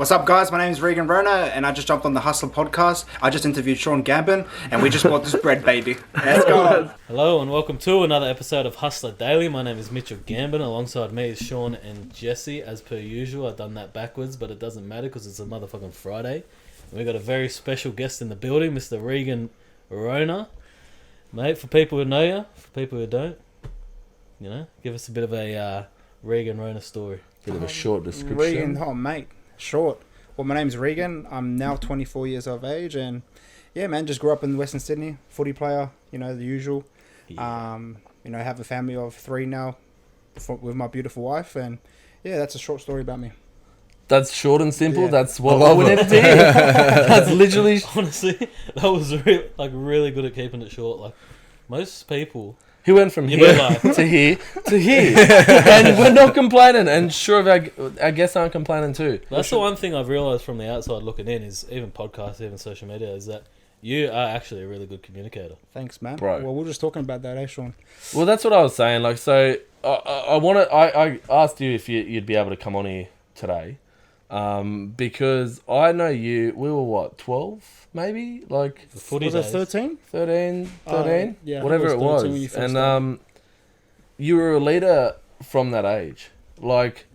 What's up, guys? My name is Regan Rona, and I just jumped on the Hustler podcast. I just interviewed Shaun Gambin, and we just bought this bread, baby. Let's go. Hello, and welcome to another episode of Hustler Daily. My name is Mitchell Gambin. Alongside me is Shaun and Jesse. As per usual, I've done that backwards, but it doesn't matter because it's a motherfucking Friday. And we've got a very special guest in the building, Mr. Regan Rona. Mate, for people who know you, for people who don't, you know, give us a bit of a Regan Rona story. Bit of a short description. Regan, oh mate, short. Well, my name's Regan. I'm now 24 years of age, and yeah, man, just grew up in Western Sydney. Footy player, you know, the usual. Yeah. You know, I have a family of 3 now, with my beautiful wife, and yeah, that's a short story about me. That's short and simple. Yeah. That's what we need to do. That's literally. Honestly, that was really good at keeping it short. Like, most people... He went from You here like- to here to here, and we're not complaining. And sure, our guests aren't complaining too. That's the one thing I've realised from the outside looking in is even podcasts, even social media, is that you are actually a really good communicator. Thanks, man. Bro. Well, we're just talking about that, Shaun? Well, that's what I was saying. Like, so I asked you if you'd be able to come on here today, because I know you. We were what, 12? Maybe like The footy Was it days. 13? 13, Yeah, whatever I it think it was 13 when you was. first And you were a leader from that age. Like,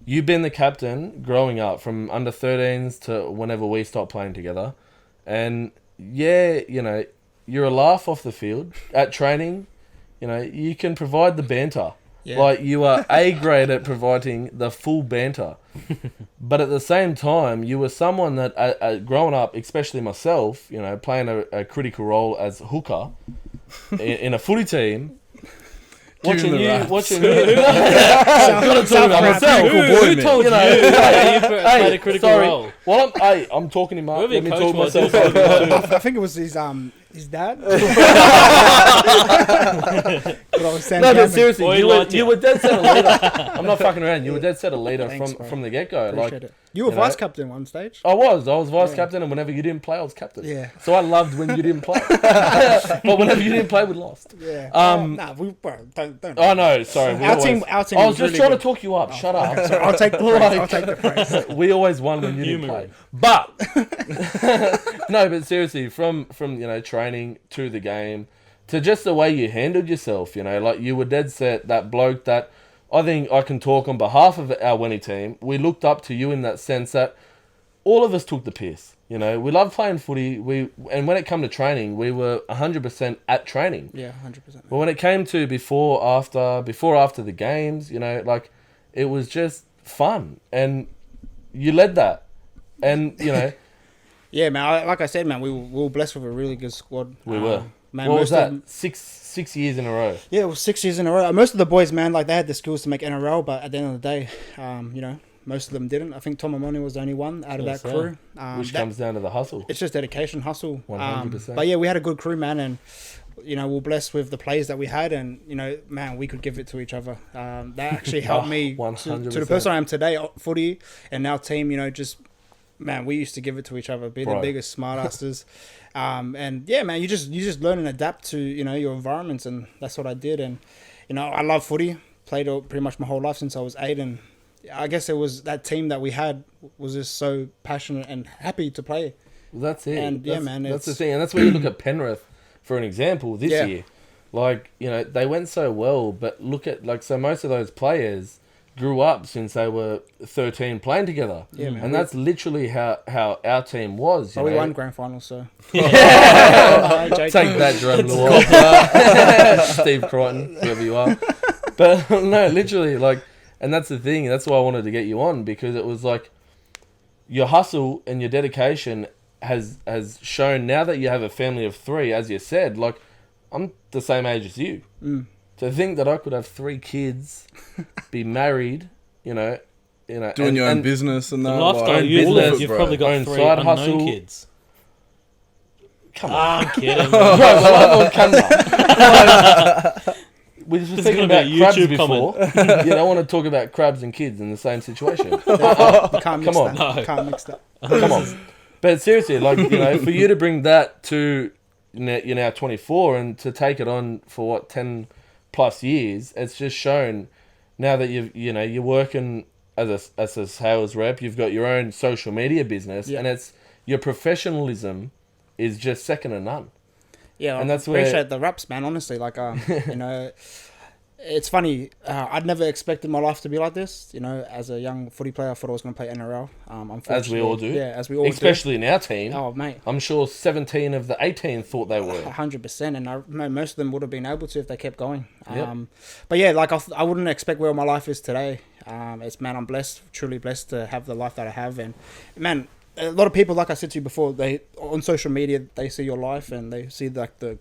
you've been the captain growing up from under 13s to whenever we stopped playing together. And yeah, you know, you're a laugh off the field at training. You know, you can provide the banter. Yeah. Like, you are A grade at providing the full banter. But at the same time, you were someone that, growing up, especially myself, you know, playing a critical role as hooker in a footy team. Watching you. I've got to talk about myself. Who told you that you played a critical role? Well, I'm talking him up. Whoever Let your me coach talk was, myself he was up. I think it was his dad. No, but seriously, Boy, you liked were dead set a leader. I'm not fucking around. You were dead set a leader Thanks, bro. from the get-go. Appreciate Like, it. You were you know, vice captain one stage. I was vice captain, and whenever you didn't play, I was captain. Yeah. So I loved when you didn't play. But whenever you didn't play, we lost. Yeah. Nah, don't. Oh no, sorry. Our team I was was just really trying good. to talk you up. Shut up. So I'll take the praise. Like- I'll take the praise. We always won when you didn't Humor. play. But no, but seriously, from you know, training to the game to just the way you handled yourself, you know, like, you were dead set, that bloke that I think I can talk on behalf of our winning team. We looked up to you in that sense that all of us took the piss. You know, we loved playing footy. And when it came to training, we were 100% at training. Yeah, 100%. But when it came to before after the games, you know, like, it was just fun, and you led that, and you know. Yeah, man. Like I said, man, we were blessed with a really good squad. We were. Man, What was that? Them, 6 years in a row. yeah, it was 6 years in a row. Most of the boys, man, like, they had the skills to make NRL, but at the end of the day, you know, most of them didn't. I think Tom Amoni was the only one out of that Yes, crew. Which comes down to the hustle. It's just dedication, hustle. 100%. But yeah, we had a good crew, man, and you know, we were blessed with the players that we had, and you know, man, we could give it to each other. That actually helped me to 100%. the person I am today, footy, and our team. You know, just man, we used to give it to each other, be the biggest smartasses. And yeah, man, you just learn and adapt to, you know, your environments, and that's what I did. And you know, I love footy. Played pretty much my whole life since I was 8, and I guess it was that team that we had was just so passionate and happy to play. Well, that's it. And yeah, man, that's the it's- thing, and that's where you look at Penrith for an example this Yeah. year. Like, you know, they went so well, but look at, like, so most of those players grew up since they were 13 playing together. Yeah, man. And that's literally how our team was. You But we know? won grand finals, so Take that, Jerome Lewis. Steve Crichton, whoever you are. But no, literally, like, and that's the thing. That's why I wanted to get you on, because it was like your hustle and your dedication has shown, now that you have a family of 3, as you said. Like, I'm the same age as you. To think that I could have 3 kids, be married, you know, doing your own business and The that. lifestyle like, you've all of lived, it, you've bro. probably got Own 3 side unknown hustle. kids. Come on. I'm kidding. Bro, we're live on camera. We were There's speaking gonna about be a crabs YouTube before. You don't want to talk about crabs and kids in the same situation. you can't mix Come on. that. You can't mix that. Come on. But seriously, like, you know, for you to bring that to, you're now 24, and to take it on for what, 10 plus years, it's just shown now that you're working as a sales rep, you've got your own social media business, and it's your professionalism is just second to none. Yeah, and I appreciate the raps, man. Honestly, like you know, it's funny. I'd never expected my life to be like this. You know, as a young footy player, I thought I was going to play NRL. As we all do. Yeah, as we all Especially in our team. Oh, mate. I'm sure 17 of the 18 thought they were. 100%. And I know most of them would have been able to if they kept going. But yeah, like I wouldn't expect where my life is today. Man, I'm blessed, truly blessed to have the life that I have. And man, a lot of people, like I said to you before, they on social media they see your life and they see like the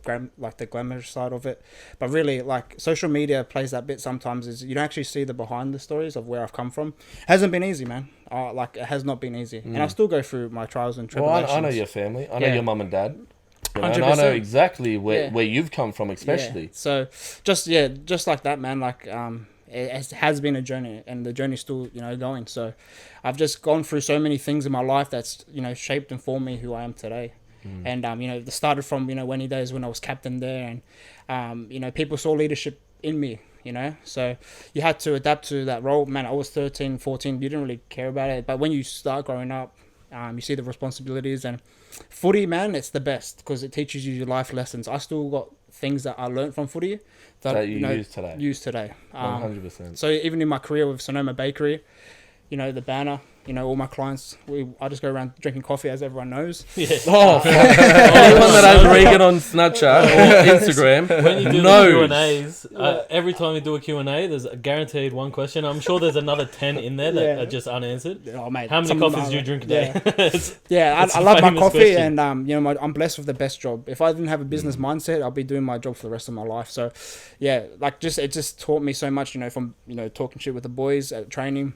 glamour side of it, but really like social media plays that bit sometimes. Is you don't actually see the behind the stories of where I've come from. It hasn't been easy, man. Like it has not been easy, and I still go through my trials and tribulations. Well, I know your family. I know your mum and dad. You know, and I know exactly where you've come from, especially. Yeah. So just like that, man. Like it has been a journey, and the journey's still, you know, going. So I've just gone through so many things in my life that's, you know, shaped and formed me who I am today. And you know, it started from, you know, Wendy days when I was captain there, and you know, people saw leadership in me, you know, so you had to adapt to that role. Man, I was 13, 14, you didn't really care about it, but when you start growing up, you see the responsibilities. And footy, man, it's the best because it teaches you your life lessons. I still got things that I learned from footy that you use today. 100%. So even in my career with Sonoma Bakery, you know, the banner, you know, all my clients, I just go around drinking coffee, as everyone knows. Yeah. Anyone that has Regan on Snapchat or Instagram when you do knows. the Q&As, every time you do a Q&A, there's a guaranteed one question. I'm sure there's another 10 in there that are just unanswered. Oh, mate, how many coffees do you drink a day? I love my coffee, question. And you know, I'm blessed with the best job. If I didn't have a business mindset, I'll be doing my job for the rest of my life. So, yeah, like it just taught me so much. You know, from, you know, talking shit with the boys at training,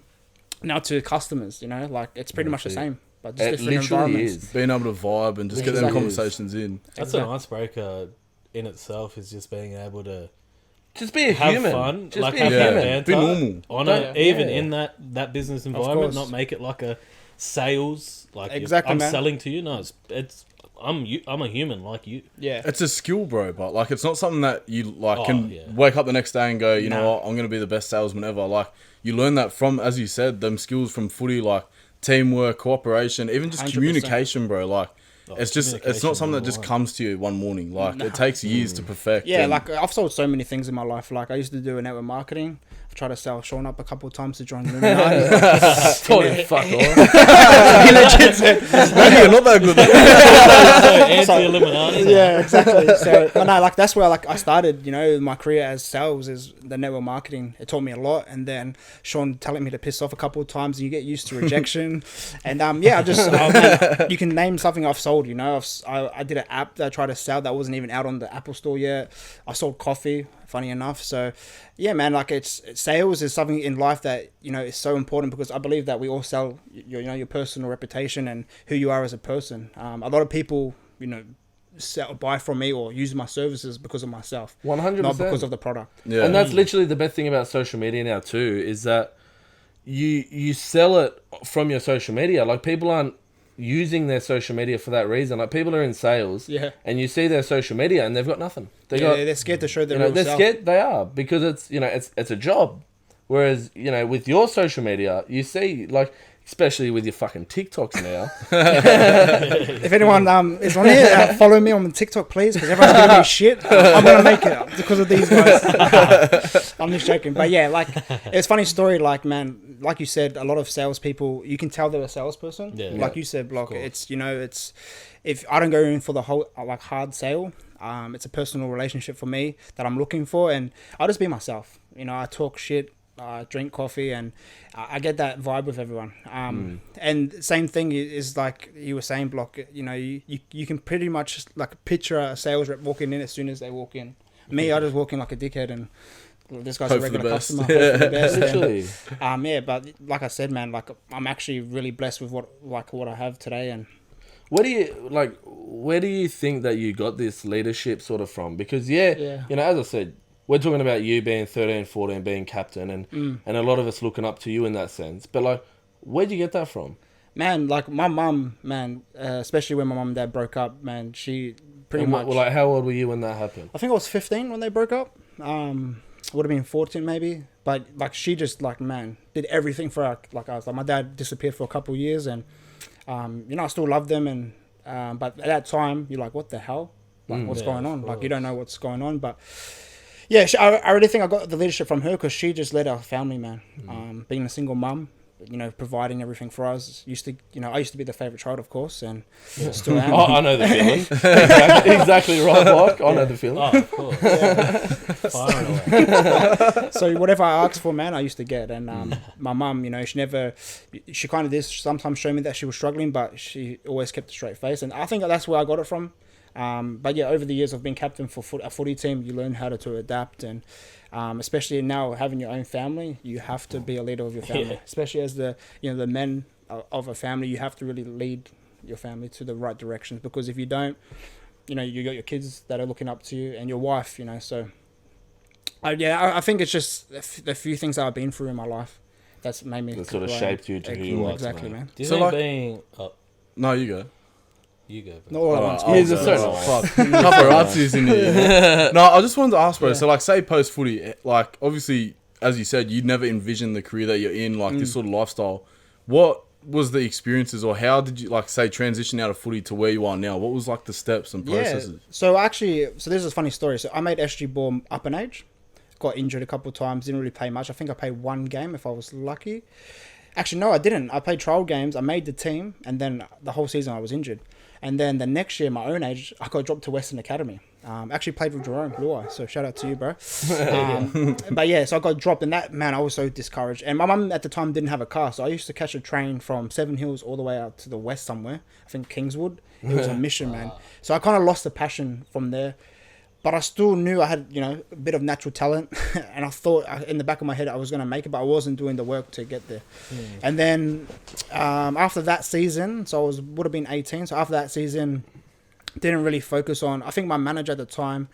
now to customers. You know, like it's pretty much the same, but just different environments. Is. Being able to vibe and just get them conversations in. That's an icebreaker in itself. Is just being able to. Just be a have human. Fun, just like be have human. Be normal. On even in that business environment, not make it like a sales. Like I'm selling to you. No, it's I'm a human like you. Yeah, it's a skill, bro. But like, it's not something that you like can wake up the next day and go, you know what, I'm gonna be the best salesman ever. Like, you learn that from, as you said, them skills from footy, like teamwork, cooperation, even just 100%. Communication, bro. Like. It's not something that just comes to you one morning. Like it takes years to perfect. Yeah, like I've sold so many things in my life. Like I used to do a network marketing. I've tried to sell Shaun up a couple of times to join the Illuminati. Told him, fuck off. He legit said, maybe you're not that good. Anti-Illuminati. Yeah, exactly. So, but no, like that's where like I started. You know, my career as sales is the network marketing. It taught me a lot. And then Shaun telling me to piss off a couple of times, and you get used to rejection. And I just man, you can name something I've sold. You know, I did an app that I tried to sell that wasn't even out on the Apple Store yet. I sold coffee, funny enough. So yeah, man, like sales is something in life that, you know, is so important because I believe that we all sell your personal reputation and who you are as a person. A lot of people, you know, buy from me or use my services because of myself, 100%, not because of the product. Yeah, and that's literally the best thing about social media now too, is that you sell it from your social media. Like people aren't using their social media for that reason. Like people are in sales, and you see their social media and they've got nothing. They're scared to show their real self. Scared. They are, because it's a job. Whereas, you know, with your social media, you see, like, especially with your fucking TikToks now. If anyone is on here, follow me on TikTok, please, because everyone's giving me shit. I'm gonna make it because of these guys. I'm just joking, but yeah, like it's a funny story. Like, man, like you said, a lot of salespeople, you can tell they're a salesperson. Yeah. Like you said, Block. It's, you know, it's if I don't go in for the whole like hard sale. It's a personal relationship for me that I'm looking for, and I'll just be myself. You know, I talk shit. Drink coffee, and I get that vibe with everyone. And same thing is like you were saying, Block. You know, you can pretty much like picture a sales rep walking in as soon as they walk in. Me, I just walk in like a dickhead, and this guy's a regular customer. Hope for the best. Literally. Yeah, but like I said, man, like I'm actually really blessed with what I have today. And where do you think that you got this leadership sort of from? Because you know, as I said, we're talking about you being 13, 14, being captain, and a lot of us looking up to you in that sense. But, like, where'd you get that from? Man, like, my mum, man, especially when my mum and dad broke up, man, she pretty much... Well, like, how old were you when that happened? I think I was 15 when they broke up. Would have been 14, maybe. But like she just like, man, did everything for her. Like I was like, my dad disappeared for a couple of years, and you know, I still love them, and but at that time you're like, what the hell, like what's going on? Like you don't know what's going on, but yeah, I really think I got the leadership from her because she just led our family, man. Being a single mum, you know, providing everything for us. I used to be the favourite child, of course, and still am. Oh, I know the feeling. exactly right, Mark. I know the feeling. Oh, of course. Fire away. So whatever I asked for, man, I used to get. And my mum, you know, she kind of did sometimes show me that she was struggling, but she always kept a straight face. And I think that's where I got it from. But yeah, over the years I've been captain for a footy team. You learn how to adapt, and especially now having your own family, you have to be a leader of your family. Especially as the men of a family, you have to really lead your family to the right directions, because if you don't, you know, you got your kids that are looking up to you and your wife, you know. So I think it's just the few things that I've been through in my life that's made me, that sort of shaped you to who you are. Exactly, man. Do you think being no, you go. You go, bro. Not all at once. Here's a certain Paparazzis in here. No, I just wanted to ask, bro. So, like, say post footy, like, obviously, as you said, you never envisioned the career that you're in, like this sort of lifestyle. What was the experiences, or how did you, like, say, transition out of footy to where you are now? What was like the steps and processes? Yeah. So actually, this is a funny story. So I made SG ball up in age, got injured a couple of times, didn't really play much. I think I played one game if I was lucky. Actually, no, I didn't. I played trial games. I made the team, and then the whole season I was injured. And then the next year, my own age, I got dropped to Western Academy. Actually played with Jerome Luai, so shout out to you, bro. But yeah, so I got dropped, and that, man, I was so discouraged. And my mum at the time didn't have a car, so I used to catch a train from Seven Hills all the way out to the west somewhere. I think Kingswood. It was a mission, man. So I kind of lost the passion from there. But I still knew I had, you know, a bit of natural talent. And I thought in the back of my head I was going to make it, but I wasn't doing the work to get there. And then after that season, so I would have been 18. So after that season, didn't really focus on, I think my manager at the time,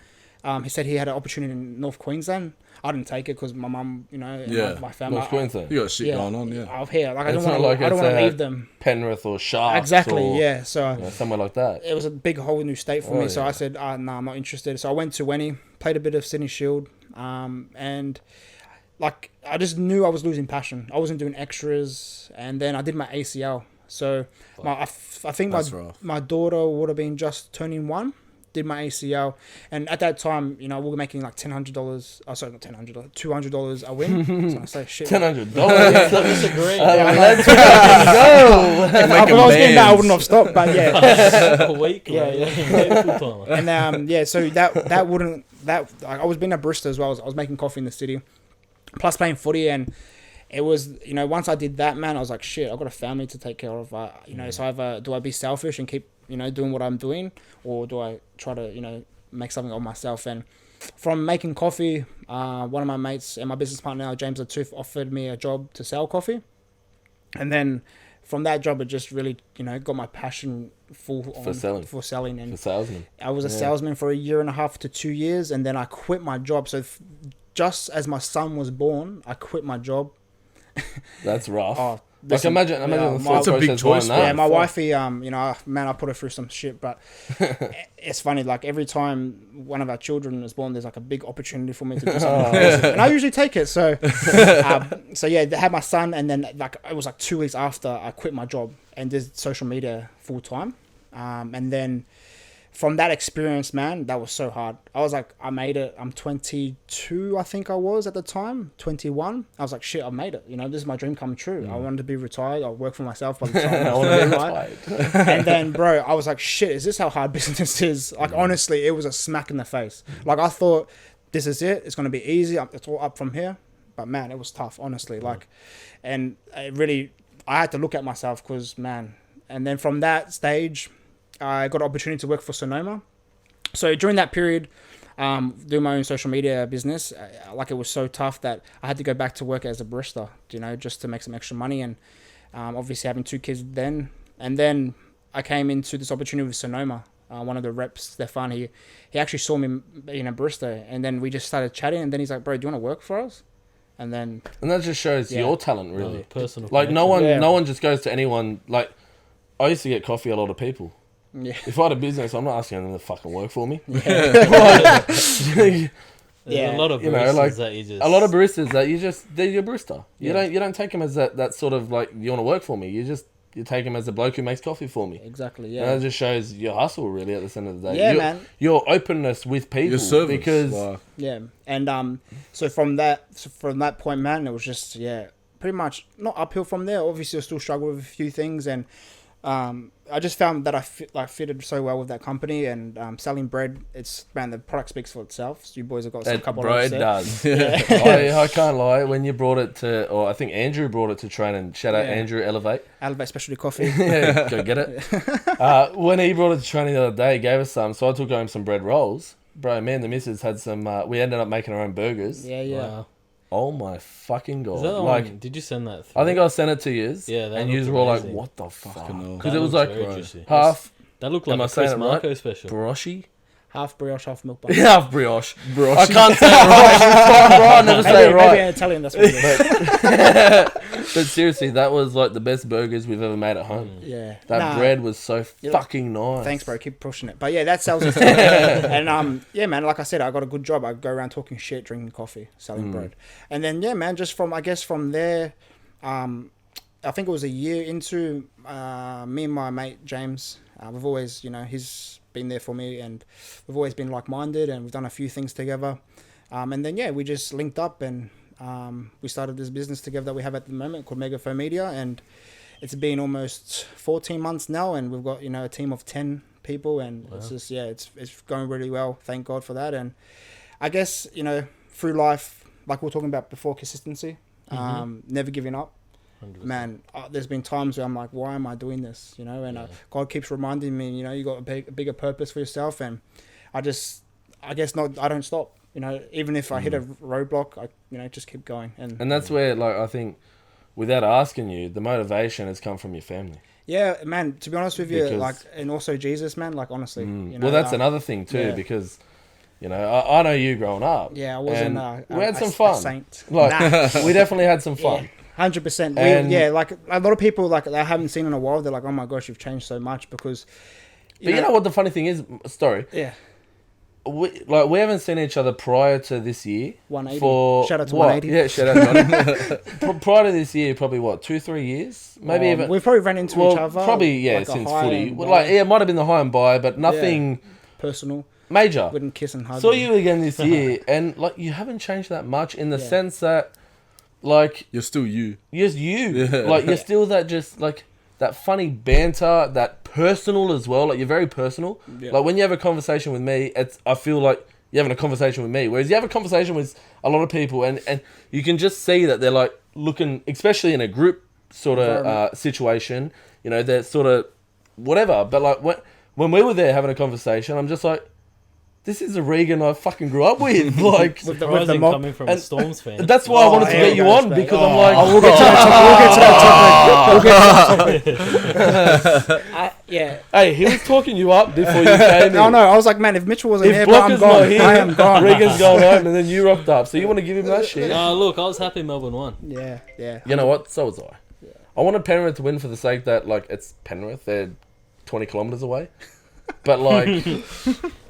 he said he had an opportunity in North Queensland. I didn't take it because my mum, you know, and my family. North Queensland. You got shit going on, yeah. Out here, like I don't want to leave them. Penrith or Sharks. Exactly, or, yeah. So somewhere like that. It was a big whole new state for me. So I said, no, I'm not interested. So I went to Wenny, played a bit of Sydney Shield, and like I just knew I was losing passion. I wasn't doing extras, and then I did my ACL. So I think my daughter would have been just turning 1. Did my ACL, and at that time, you know, we were making like $1,000. Oh, sorry, not $1,000, $200 a win. So I say shit. $1,000. That's a great. Let's go. If I was getting that, I wouldn't have stopped. But yeah, a week. Yeah. And so I was being a barista as well. I was making coffee in the city, plus playing footy, and it was, you know, once I did that, man, I was like, shit, I've got a family to take care of. You know, so either do I be selfish and keep, you know, doing what I'm doing, or do I try to, you know, make something of myself? And from making coffee, one of my mates and my business partner now, James Latooth, offered me a job to sell coffee. And then from that job, it just really, you know, got my passion for selling. And for salesman. I was a salesman for 1.5 to 2 years, and then I quit my job. So just as my son was born, I quit my job. That's rough. Oh, like imagine it's a big choice. Yeah, my wifey, you know, man, I put her through some shit, but it's funny. Like every time one of our children is born, there's like a big opportunity for me to do something, and I usually take it. So, yeah, they had my son, and then like it was like 2 weeks after I quit my job and did social media full time, and then from that experience, man, that was so hard. I was like, I made it. I'm 22, I think I was at the time, 21. I was like, shit, I made it. You know, this is my dream come true. I wanted to be retired. I'll work for myself by the time I want to be retired. And then, bro, I was like, shit, is this how hard business is? Like, honestly, it was a smack in the face. Like, I thought, this is it. It's going to be easy. It's all up from here. But, man, it was tough, honestly. Like, and it really, I had to look at myself because, man, and then from that stage, I got an opportunity to work for Sonoma. So during that period, doing my own social media business, like it was so tough that I had to go back to work as a barista, you know, just to make some extra money. And obviously having 2 kids then. And then I came into this opportunity with Sonoma. One of the reps, Stefan, he actually saw me being a barista. And then we just started chatting. And then he's like, bro, do you want to work for us? And that just shows your talent, really. Personal like no one just goes to anyone. Like I used to get coffee a lot of people. Yeah. If I had a business, I'm not asking them to fucking work for me. Yeah. There's a lot of you know, baristas like that you just... a lot of baristas that they're your barista. Yeah. You don't take them as that sort of like, you want to work for me. You take him as a bloke who makes coffee for me. Exactly, And that just shows your hustle, really, at the end of the day. Yeah, man. Your openness with people. Your service. Because... Yeah, and so from that point, man, it was just, pretty much not uphill from there. Obviously, I still struggled with a few things, and I just found that I fitted so well with that company, and selling bread, the product speaks for itself. So you boys have got some couple of bread does. Yeah. I can't lie. When you brought it to, or I think Andrew brought it to training. Shout out Andrew, Elevate Specialty Coffee. Yeah, go get it. When he brought it to training the other day, he gave us some. So I took home some bread rolls. Bro, me and the missus had some. We ended up making our own burgers. Yeah. Wow. Oh my fucking god! Is that the one? Did you send that through? I think I sent it to you. Yeah, that and you looked were all like, amazing. "What the fuck?" hell. Because it was like juicy. half. That looked Am like I a saying Chris it right? Marco special. Brioche. Half brioche, half milk bun. Half brioche. I can't say it right. I never say it right. Maybe Italian, that's what it is. But seriously, that was like the best burgers we've ever made at home. Yeah. That bread was so fucking nice. Thanks, bro. Keep pushing it. But yeah, that sells itself. And man, like I said, I got a good job. I go around talking shit, drinking coffee, selling bread. And then man, just from there, I think it was a year into me and my mate James. We've always, he's been there for me, and we've always been like-minded, and we've done a few things together. And then we just linked up, and we started this business together that we have at the moment called Megaphone Media, and it's been almost 14 months now, and we've got a team of 10 people, and it's just it's going really well. Thank God for that. And I guess through life, like we were talking about before, consistency, never giving up. 100%. Man, there's been times where I'm like, why am I doing this? And God keeps reminding me, you got a bigger purpose for yourself, and I guess I don't stop. Even if I hit a roadblock, I just keep going. And that's where, like, I think, without asking you, the motivation has come from your family. Yeah, man. To be honest with you, and also Jesus, man. Like, honestly, well, that's another thing too, because. I know you growing up. Yeah, I wasn't. We had some fun. A saint. Like, we definitely had some fun. 100%. Like a lot of people, like I haven't seen in a while. They're like, "Oh my gosh, you've changed so much." Because, you know what the funny thing is? Story. Yeah. We haven't seen each other prior to this year. 180. Shout out to 180. Yeah, shout out to prior to this year, probably 2-3 years, maybe even. We've probably ran into each other. Probably like since footy. It might have been the high and by, but nothing personal. Major. Wouldn't kiss and hug. Saw you again this year, and you haven't changed that much in the sense that, you're still you. Yes, you. Yeah. You're still that that funny banter, that personal as well. You're very personal. Yeah. When you have a conversation with me, I feel like you're having a conversation with me. Whereas you have a conversation with a lot of people, and you can just see that they're looking, especially in a group sort of situation. They're sort of whatever. But when we were there having a conversation, I'm just like, this is a Regan I fucking grew up with. with the mob. Coming from a Storms fan. That's why I wanted to get you on, because I'm like... we'll get to that topic. Yeah. Hey, he was talking you up before you came in. No, I was like, man, if Mitchell wasn't here, I'm gone. I am gone. Regan's going home, and then you rocked up. So you want to give him that shit? Look, I was happy Melbourne won. Yeah. You know what? So was I. Yeah. I wanted Penrith to win for the sake that, it's Penrith. They're 20 kilometres away. But,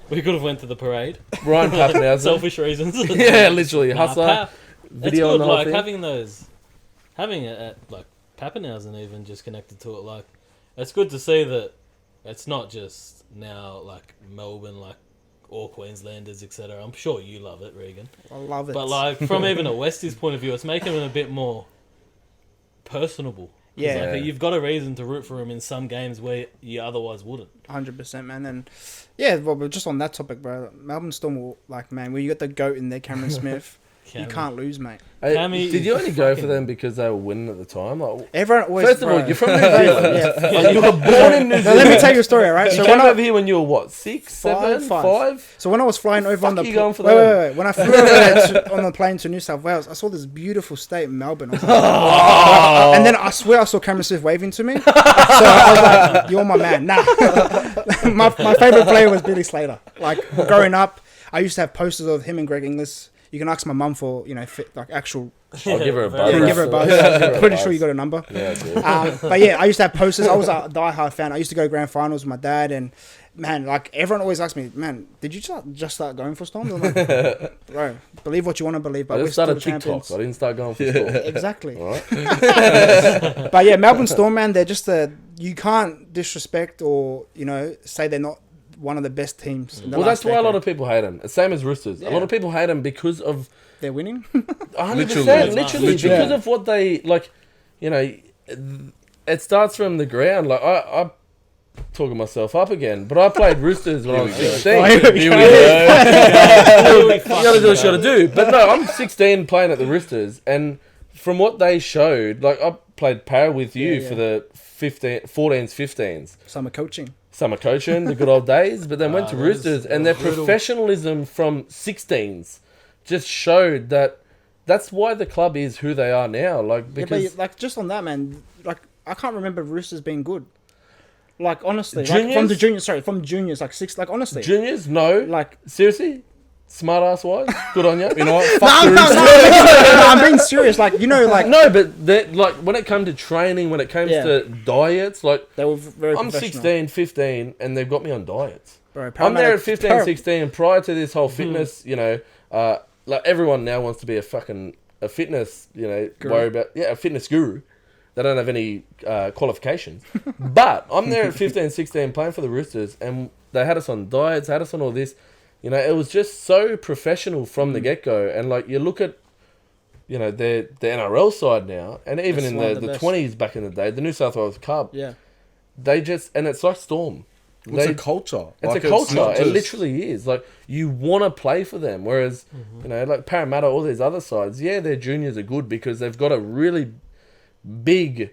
we could have went to the parade. Ryan Pappenhausen. Selfish reasons. Yeah, literally. Hustler. Video it's good, having it at, Pappenhausen even just connected to it. It's good to see that it's not just now, Melbourne, all Queenslanders, etc. I'm sure you love it, Regan. I love it. But, from even a Westie's point of view, it's making it a bit more personable. Yeah. You've got a reason to root for him in some games where you otherwise wouldn't. 100%, man. And but just on that topic, bro, Melbourne Storm, man, when you got the GOAT in there, Cameron Smith, you can't lose, mate. Hey, did you only go for them because they were winning at the time? Everyone always... First of all, you're from New Zealand. You were born in New Zealand. Let me tell you a story, right? So you came over here when you were, what, 6, 7, 5? So when I was flying over on the... Wait. When I flew over on the plane to New South Wales, I saw this beautiful state in Melbourne. I was like, and then I swear I saw Cameron Smith waving to me. So I was like, you're my man. Nah. my favourite player was Billy Slater. Growing up, I used to have posters of him and Greg Inglis. You can ask my mum for, actual I'll give her a buzz. Yeah, give her a buzz. I'm pretty sure you got a number. Yeah, I do. But yeah, I used to have posters. I was a diehard fan. I used to go to grand finals with my dad, and man, like everyone always asks me, man, did you just start going for Storm? I'm like, bro, believe what you want to believe, but I we're just still started the TikTok. champions. I didn't start going for Storm. Exactly. All right. But yeah, Melbourne Storm, man, they're just you can't disrespect or say they're not one of the best teams. In the Well, last that's why a decade. lot of people hate them. Same as Roosters. Yeah. A lot of people hate them because of They're winning. 100%, literally, because of what they like. It starts from the ground. Like I talking myself up again, but I played Roosters when I was 16. You gotta do what you gotta do. But no, I'm 16 playing at the Roosters, and from what they showed, like I played para with you for the 14s, 15s. Summer coaching, the good old days, but then went to Roosters, and their professionalism from 16s just showed that that's why the club is who they are now. Like, because but just on that, man, like I can't remember Roosters being good. Like honestly, Juniors? like from the juniors, from juniors, like six, like honestly, juniors, no, like seriously, smart ass wise, good on you. You know what? no, I'm being serious. Like like no, but like when it comes to training, when it comes to diets, like they were very. I'm 16, 15, and they've got me on diets. Bro, I'm there at 15, 16, prior to this whole fitness, like everyone now wants to be a fitness, guru. worry about, a fitness guru. They don't have any qualifications. But I'm there at 15, 16 playing for the Roosters, and they had us on diets, had us on all this. It was just so professional from the get-go. And like you look at, the NRL side now, and even It's in one of the the best. 20s back in the day, the New South Wales Cup, Yeah. they just, and it's like Storm. It's a culture. It's a culture. It literally is. Like, you want to play for them. Whereas, like Parramatta, all these other sides, their juniors are good because they've got a really big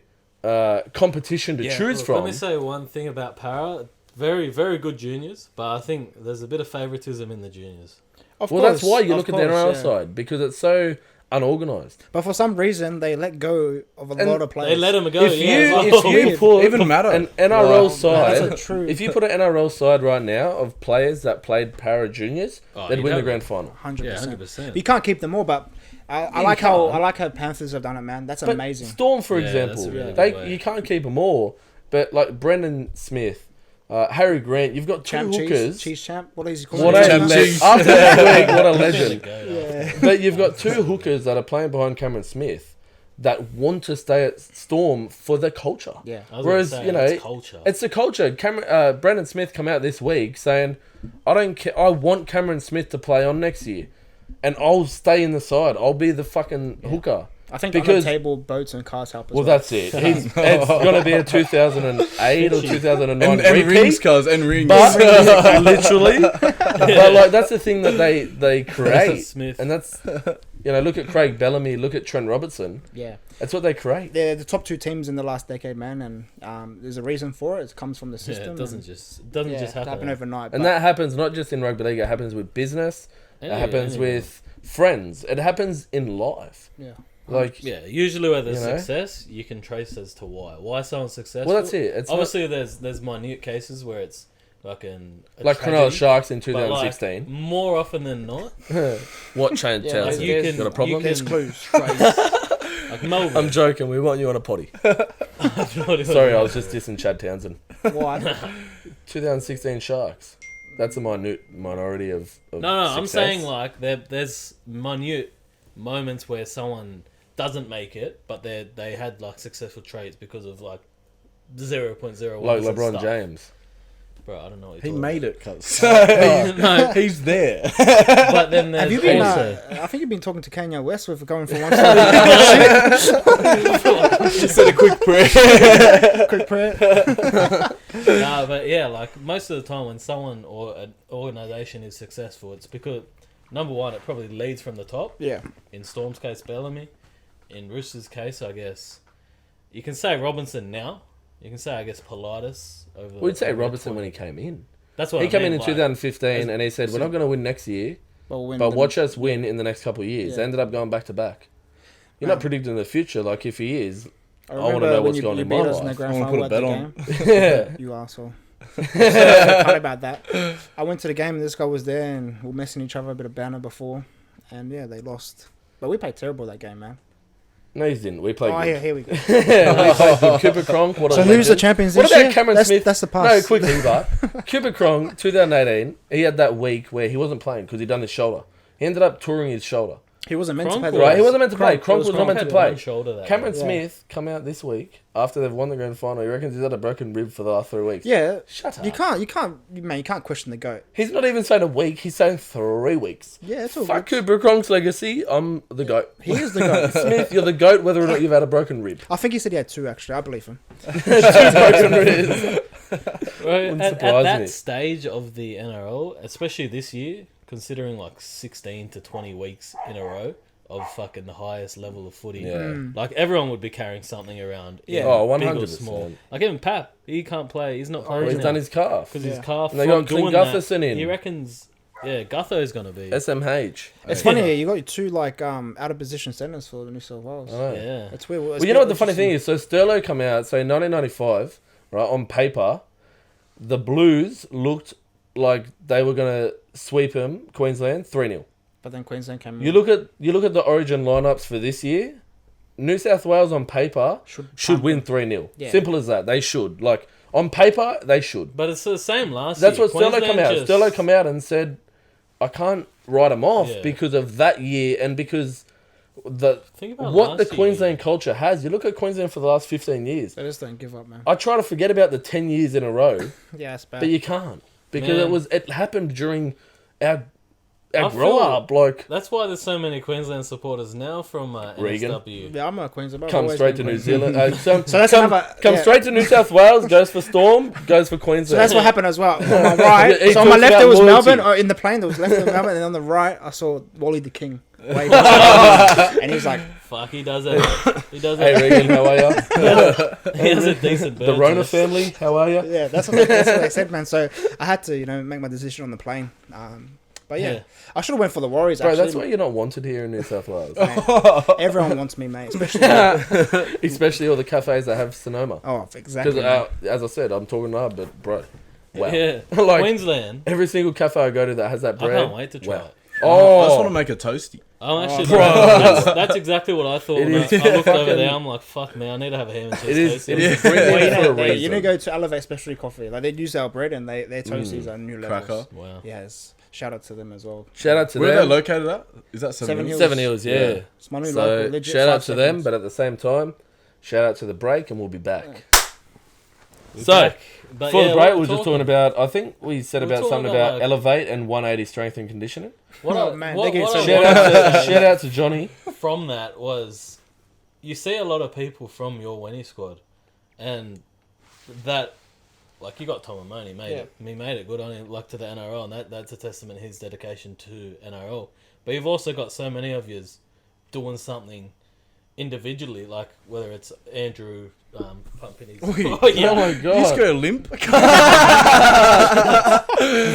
competition to choose from. Let me say one thing about Para. Very, very good juniors, but I think there's a bit of favouritism in the juniors. Of Well, course, that's why you of look at the course, NRL yeah. side, because it's so unorganised. But for some reason, they let go of a lot of players. They let them go. If you put Even matter. an NRL That's side, a true. if you put an NRL side right now of players that played Para juniors, they'd win the grand final. 100%. 100%. You can't keep them all, but I like how Panthers have done it, man. That's But amazing. Storm, for Yeah, example, that's a really good way. you can't keep them all. But like Brendan Smith, Harry Grant, you've got two Champ hookers. cheese champ. What is he called? What a Champ cheese. after that week, what a legend. Yeah. But you've got two hookers that are playing behind Cameron Smith that want to stay at Storm for the culture. Yeah. I was Whereas, gonna say, it's culture. it's the culture. Brendan Smith come out this week saying, I don't care. I want Cameron Smith to play on next year, and I'll stay in the side. I'll be the fucking hooker. I think Because- on the table, boats and cars help as Well, well. that's it. It's going to be a 2008 or 2009 And repeat. rings, cuz, and rings. But literally, but like that's the thing that they create, Smith. and that's look at Craig Bellamy, look at Trent Robertson. Yeah. That's what they create. They're the top two teams in the last decade, man, and there's a reason for it. It comes from the Yeah, system. it doesn't and- just it happen. overnight. And but that happens not just in rugby league. It happens with business. It happens anywhere. with friends. It happens in life. yeah. Like Yeah, usually where there's You know? success, you can trace as to why someone's successful. well, that's it. It's Obviously, there's minute cases where it's like a like Cronulla tragedy, Sharks in but, like, 2016. more often than not, What changed? Yeah, Chelsea? like, you can- got a problem? you There's can- clues. like Melbourne. I'm joking. We want you on a potty. Sorry, I was just dissing Chad Townsend. Why? 2016 Sharks. That's a minority of No, I'm success. saying like there's minute moments where someone doesn't make it, but they had like successful traits because of like 0.01. like LeBron James. Bro, I don't know what He you're made it, cuz. No. He's there. But then there's Have you been? also, I think you've been talking to Kanye West with going from one side. Just said a quick prayer. Quick prayer. nah, but yeah, like most of the time when someone or an organization is successful, it's because number one, it probably leads from the top. Yeah. In Storm's case, Bellamy. In Roosters' case, I guess you can say Robinson now. You can say, I guess, Pilatus over. We'd say over Robertson 20. when he came in. That's what He I came in meant, in like, 2015 and he said, we're not going to win next year, but watch us win in the next couple of years. Yeah. They ended up going back to back. You're Man. not predicting the future. Like, if he is, I remember wanna know when what's going you in beat my us in the life. grand I wanna final put a at the bet game. yeah. You arsehole. Cut about that. I went to the game and this guy was there and we were messing each other a bit of banner before, and yeah, they lost. But we played terrible that game, man. No, he didn't. We played good. yeah, here we go. We played good. Cooper Cronk. What So who's the champions this What year? about Cameron Smith? That's the pass. No, quickly, but Cooper Cronk, 2018, he had that week where he wasn't playing because he'd done his shoulder. He ended up touring his shoulder. He wasn't meant to play. Right, he wasn't meant to play. Cronk was not meant to play. Shoulder Cameron Smith come out this week after they've won the grand final. He reckons he's had a broken rib for the last 3 weeks. Yeah. Shut up. You can't question the GOAT. He's not even saying a week. He's saying 3 weeks. Yeah, it's all Fuck good. Cooper Cronk's legacy. I'm the GOAT. He is the GOAT. Smith, you're the GOAT whether or not you've had a broken rib. I think he said he had 2, actually. I believe him. 2 broken ribs. Right, at surprise that me. stage of the NRL, especially this year, considering like 16 to 20 weeks in a row of fucking the highest level of footy, like everyone would be carrying something around. Yeah. Oh, big or 100%. small. Like even Pap, he can't play. He's not playing. He's done his calf. because his calf. And they from got Clint doing that, Gutherson in. He reckons, Gutho's gonna be. SMH. It's funny here. You got your 2 like out of position centers for the New South Wales. Oh. Yeah. It's weird. Well, you know what the funny thing is? So Sterlo come out, so in 1995, right, on paper, the Blues looked like they were going to sweep them, Queensland, 3-0. But then Queensland came. You look at the Origin lineups for this year, New South Wales on paper should win 3-0. Yeah. Simple as that. They should. Like, on paper, they should. But it's the same last That's year. what Sterlo come out. Sterlo come out and said, I can't write them off because of that year and because Think about what the last year. Queensland culture has. You look at Queensland for the last 15 years. They just don't give up, man. I try to forget about the 10 years in a row, Yeah, it's bad. but you can't because Man. it happened during our I grow feel- up. Like, That's why there's so many Queensland supporters now from Regan. NSW. yeah, I'm a Queensland. But I've come always straight to been New Queensland. Zealand. So that's another. Come yeah. straight to New South Wales. Goes for Storm. Goes for So Queensland. that's what happened as well. On my right, He so on my talks left about there was loyalty. Melbourne, or in the plane there was left of Melbourne, and on the right I saw Wally the King. Waving. And he's like, Fuck, he does it. He does Hey it. Regan, how are you? He has a decent bird. The Rona family, how are you? yeah, that's what they said, man. So I had to, make my decision on the plane. But yeah, I should have went for the Warriors. Bro, Actually, that's why you're not wanted here in New South Wales. everyone wants me, mate. Especially all the cafes that have Sonoma. Oh, exactly. Because as I said, I'm talking now, but bro, wow. Yeah. Like, Queensland. every single cafe I go to that has that I bread. can't wait to try Wow. it. I just want to Oh, make a toasty. I'm actually. bro. That's exactly what I thought. It When is I looked over fucking- there. I'm like, fuck me. I need to have a ham and cheese. it is. toasty. It is. Yeah. Bring Well, it for a you reason. need to go to Elevate Specialty Coffee. Like they use our bread and their toasties are new levels. Cracker. Wow. Yes, shout out to them as well. Shout out to Where are they them. located at? Is that Seven Hills? 7 Hills, yeah. Yeah. It's my new So local, legit shout out 5 to them, seconds. but at the same time, shout out to the break, and we'll be back. We're So, back. But For yeah, the break, what we were just talking about. I think we said We were about something talking about about, like- Elevate and 180 strength and conditioning. What Oh, I- man, what- they get what so I Shout wanted out, to to, shout out to Johnny. from that was you see a lot of people from your Wenny squad, and that like you got Tom Amoni, he made it good on him, like to the NRL, and that's a testament to his dedication to NRL. But you've also got so many of yous doing something individually, like whether it's Andrew pumping his. Oh my You just god! go limp. I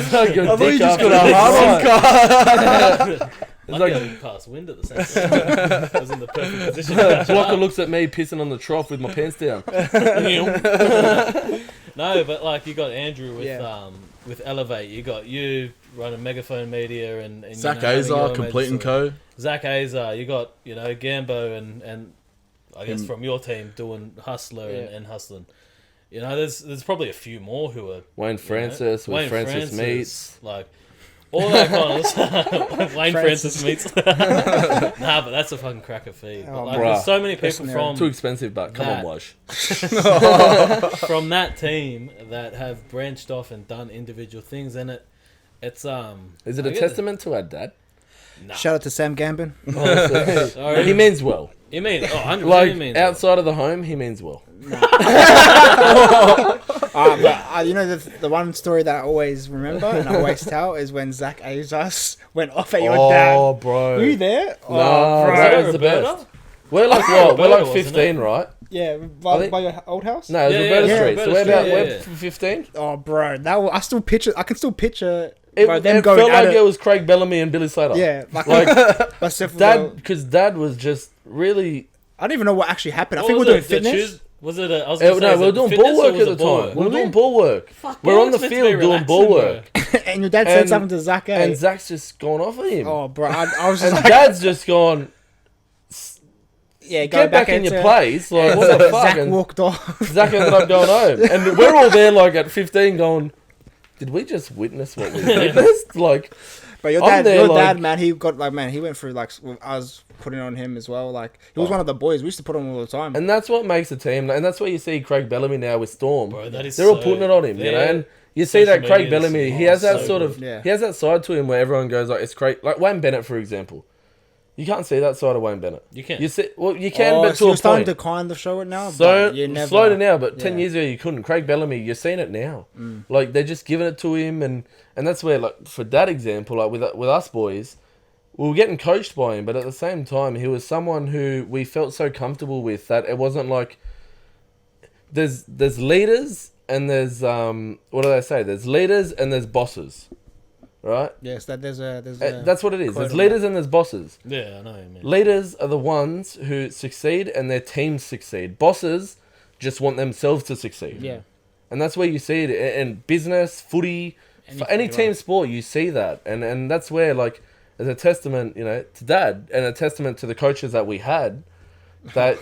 thought I thought you just got a hard on car. Like I passed wind at the same time. I was in the perfect position. to catch it Blocker up. looks at me pissing on the trough with my pants down. No, but like you got Andrew with Yeah. with Elevate. You got you running Megaphone Media and Zach you know, having your Azar, own Complete and agency. Co. Zach Azar. You got Gambo and I guess from your team doing Hustler and Hustling. You know, there's probably a few more who are Wayne Francis with Wayne Francis Meets. like all that kind of stuff. Wayne Francis meets. Nah, but that's a fucking cracker feed. But, Oh, like, bruh. there's so many people Personally, from Too expensive, but come on, That- Wash. from that team that have branched off and done individual things, and it's Is it I a get testament to our dad? Nah. Shout out to Sam Gambin. Honestly. Sorry. But he means well. You mean 100% Like, you mean outside of the home, he means well. But you know the one story that I always remember and I always tell is when Zach Azas went off at your dad. bro. Were you there? No, bro. that was the Roberta? best. We're like what? We're Roberta, like wasn't 15, right? Yeah, I by, think- by your old house. No, it was Yeah, Roberta yeah, Street. Roberta So we're Street, about yeah, we're yeah. 15. Oh, bro, I can still picture. It, bro, them it going felt at like it. it was Craig Bellamy and Billy Slater. Yeah, Like, myself as Dad, well. because Dad was just really. I don't even know what actually happened. I What think was we're doing it, the fitness. Tues- Was it a? I was gonna say, No, is we it were doing fitness ball or work was at the it ball time. work? We were Were doing we? ball work. Fuck, We're ball on the work's meant to field be doing ball relaxing, work. And your dad said And- something to Zach. And Zach's just gone off of him. Oh, bro, I was just And like, Dad's just gone. get back in your place. Like, what the fuck? Zach walked off. Zach ended up going home. And we're all there, like, at 15 going, did we just witness what we witnessed? Like, but your dad, man, he went through, like, I was putting on him as well. Like, he was one of the boys. We used to put on all the time. And that's what makes a team. And that's why you see Craig Bellamy now with Storm. Bro, they're all putting it on him, you know? And you see that Craig Bellamy, he has that sort of, he has that side to him where everyone goes, like, it's Craig. Like, Wayne Bennett, for example. You can't see that side of Wayne Bennett. You can. You can, but to a point. Starting to kind of show it now. So slowly now, but 10 years ago you couldn't. Craig Bellamy, you're seeing it now. Like, they're just giving it to him, and that's where, like, for that example, like with us boys, we were getting coached by him, but at the same time, he was someone who we felt so comfortable with that it wasn't like there's leaders and there's what do they say? There's leaders and there's bosses. Right? Yes, there's that's what it is. There's leaders and there's bosses. Yeah, I know what you mean. Leaders are the ones who succeed and their teams succeed. Bosses just want themselves to succeed. Yeah. And that's where you see it in business, footy, for any team sport, you see that. And that's where, like, as a testament, you know, to Dad and a testament to the coaches that we had, that...